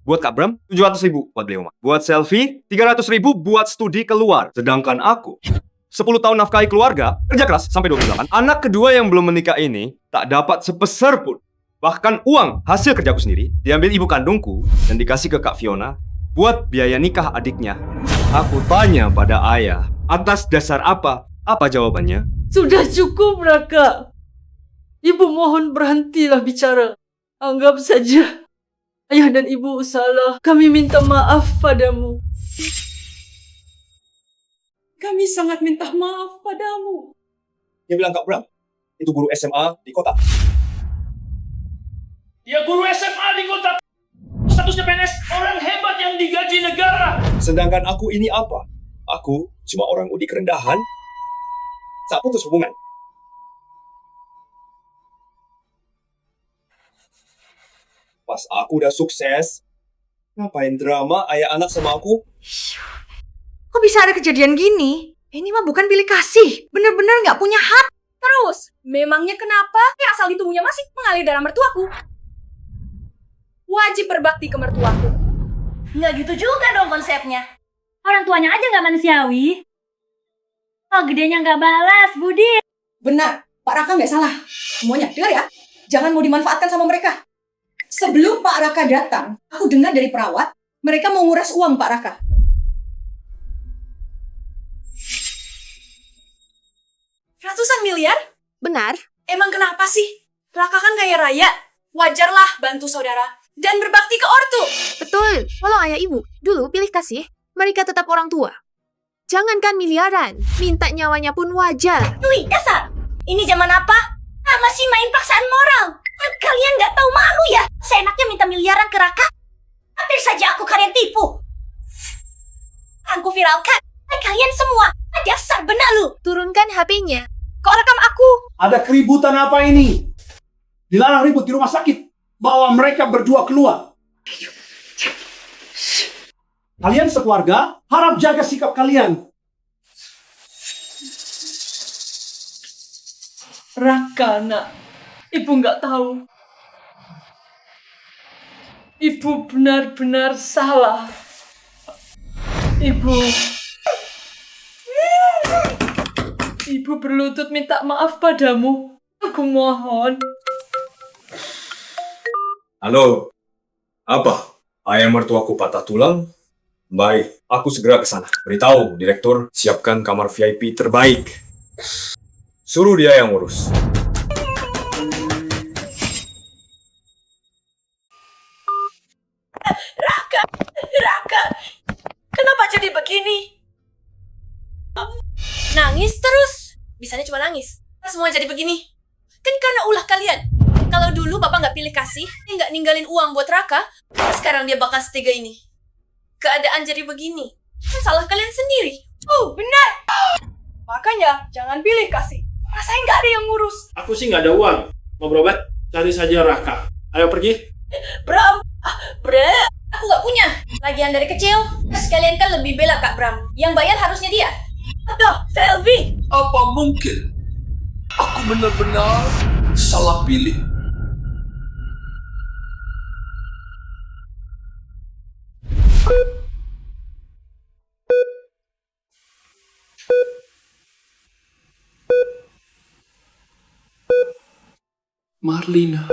Buat Kak Bram, 700.000 buat beli rumah. Buat selfie, 300.000 buat studi keluar. Sedangkan aku, 10 tahun nafkahi keluarga, kerja keras sampai 28. Anak kedua yang belum menikah ini tak dapat sepeser pun. Bahkan uang hasil kerjaku sendiri diambil ibu kandungku dan dikasih ke Kak Fiona buat biaya nikah adiknya. Aku tanya pada ayah, atas dasar apa? Apa jawabannya? Sudah cukup, Raka. Ibu mohon berhentilah bicara. Anggap saja ayah dan ibu salah. Kami minta maaf padamu. Kami sangat minta maaf padamu. Dia bilang Kak Bram, itu guru SMA di kota. Dia guru SMA di kota. Statusnya PNS, orang hebat yang digaji negara. Sedangkan aku ini apa? Aku cuma orang udik rendahan saat putus hubungan. Pas aku udah sukses, ngapain drama ayah anak sama aku? Kok bisa ada kejadian gini? Ini mah bukan bilik kasih. Bener-bener nggak punya hak. Terus, memangnya kenapa asal ditunggunya masih mengalir darah mertuaku? Wajib berbakti ke mertuaku. Nggak gitu juga dong konsepnya. Orang tuanya aja nggak manusiawi. Oh, gedenya nggak balas, Budi. Benar, Pak Raka nggak salah. Semuanya, dengar ya. Jangan mau dimanfaatkan sama mereka. Sebelum Pak Raka datang, aku dengar dari perawat, mereka mau nguras uang Pak Raka. Ratusan miliar? Benar. Emang kenapa sih? Raka kan kaya raya. Wajarlah bantu saudara. Dan berbakti ke ortu. Betul. Walau ayah ibu dulu pilih kasih, mereka tetap orang tua. Jangankan miliaran, minta nyawanya pun wajar. Wih, dasar! Ini zaman apa? Masih main paksaan moral. Kalian nggak tahu malu ya? Seenaknya minta miliaran ke Raka. Hampir saja aku kalian tipu. Aku viralkan. Kalian semua dasar benalu. Turunkan HP-nya. Kok rekam aku? Ada keributan apa ini? Dilarang ribut di rumah sakit. Bawa mereka berdua keluar. Kalian sekeluarga harap jaga sikap kalian. Raka, nak. Ibu nggak tahu. Ibu benar-benar salah. Ibu berlutut minta maaf padamu. Aku mohon. Halo, apa? Ayah mertuaku patah tulang? Baik, aku segera ke sana. Beritahu direktur, siapkan kamar VIP terbaik. Suruh dia yang urus. Raka, kenapa jadi begini? Nangis terus? Bisanya cuma nangis. Semua jadi begini. Kan karena ulah kalian. Kalau dulu Bapak nggak pilih kasih, dia nggak ninggalin uang buat Raka, sekarang dia bakal setega ini. Keadaan jadi begini. Kan salah kalian sendiri. Oh, benar. Makanya, jangan pilih kasih. Rasain nggak ada yang ngurus. Aku sih nggak ada uang. Mau berobat? Cari saja Raka. Ayo pergi. Bram, aku nggak punya. Lagian dari kecil, sekalian kan lebih bela Kak Bram. Yang bayar harusnya dia. Aduh, Selvi. Apa mungkin aku benar-benar salah pilih? Marlina,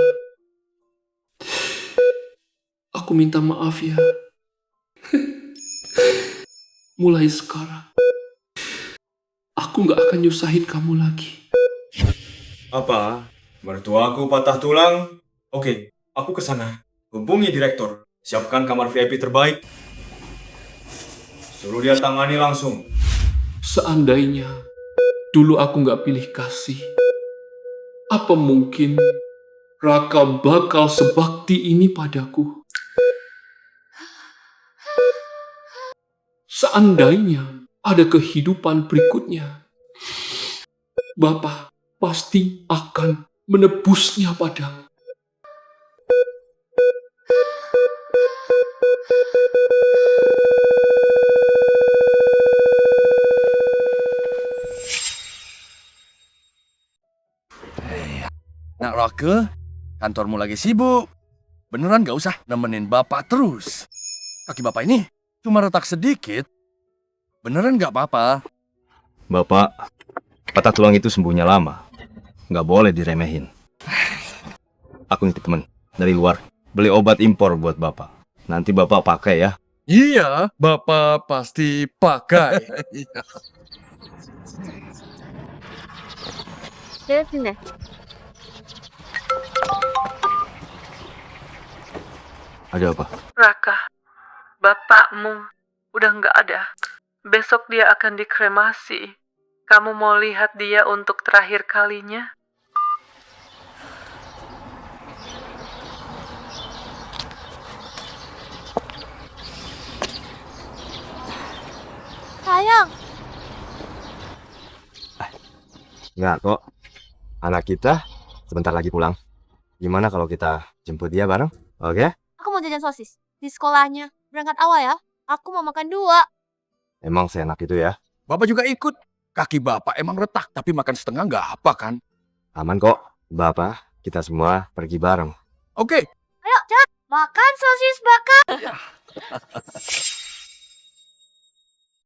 aku minta maaf ya. Mulai sekarang, aku gak akan nyusahin kamu lagi. Apa? Mertuaku patah tulang? Oke, aku ke sana. Hubungi direktur. Siapkan kamar VIP terbaik. Suruh dia tangani langsung. Seandainya dulu aku gak pilih kasih, apa mungkin Raka bakal sebakti ini padaku? Seandainya ada kehidupan berikutnya, Bapak pasti akan menebusnya padamu. Nak Raka, kantormu lagi sibuk. Beneran gak usah nemenin bapak terus. Kaki bapak ini cuma retak sedikit. Beneran gak apa-apa. Bapak, patah tulang itu sembuhnya lama. Nggak boleh diremehin. Aku nitip temen dari luar. Beli obat impor buat Bapak. Nanti Bapak pakai ya. Iya, Bapak pasti pakai. Lihat sini. Ada apa? Raka, bapakmu udah nggak ada. Besok dia akan dikremasi. Kamu mau lihat dia untuk terakhir kalinya? Sayang, Enggak kok. Anak kita sebentar lagi pulang. Gimana kalau kita jemput dia bareng? Oke? aku mau jajan sosis. Di sekolahnya. Berangkat awal ya. Aku mau makan 2. Emang seenak itu ya? Bapak juga ikut. Kaki Bapak emang retak, tapi makan setengah nggak apa kan? Aman kok. Bapak, kita semua pergi bareng. Oke. Ayo, cepat. Makan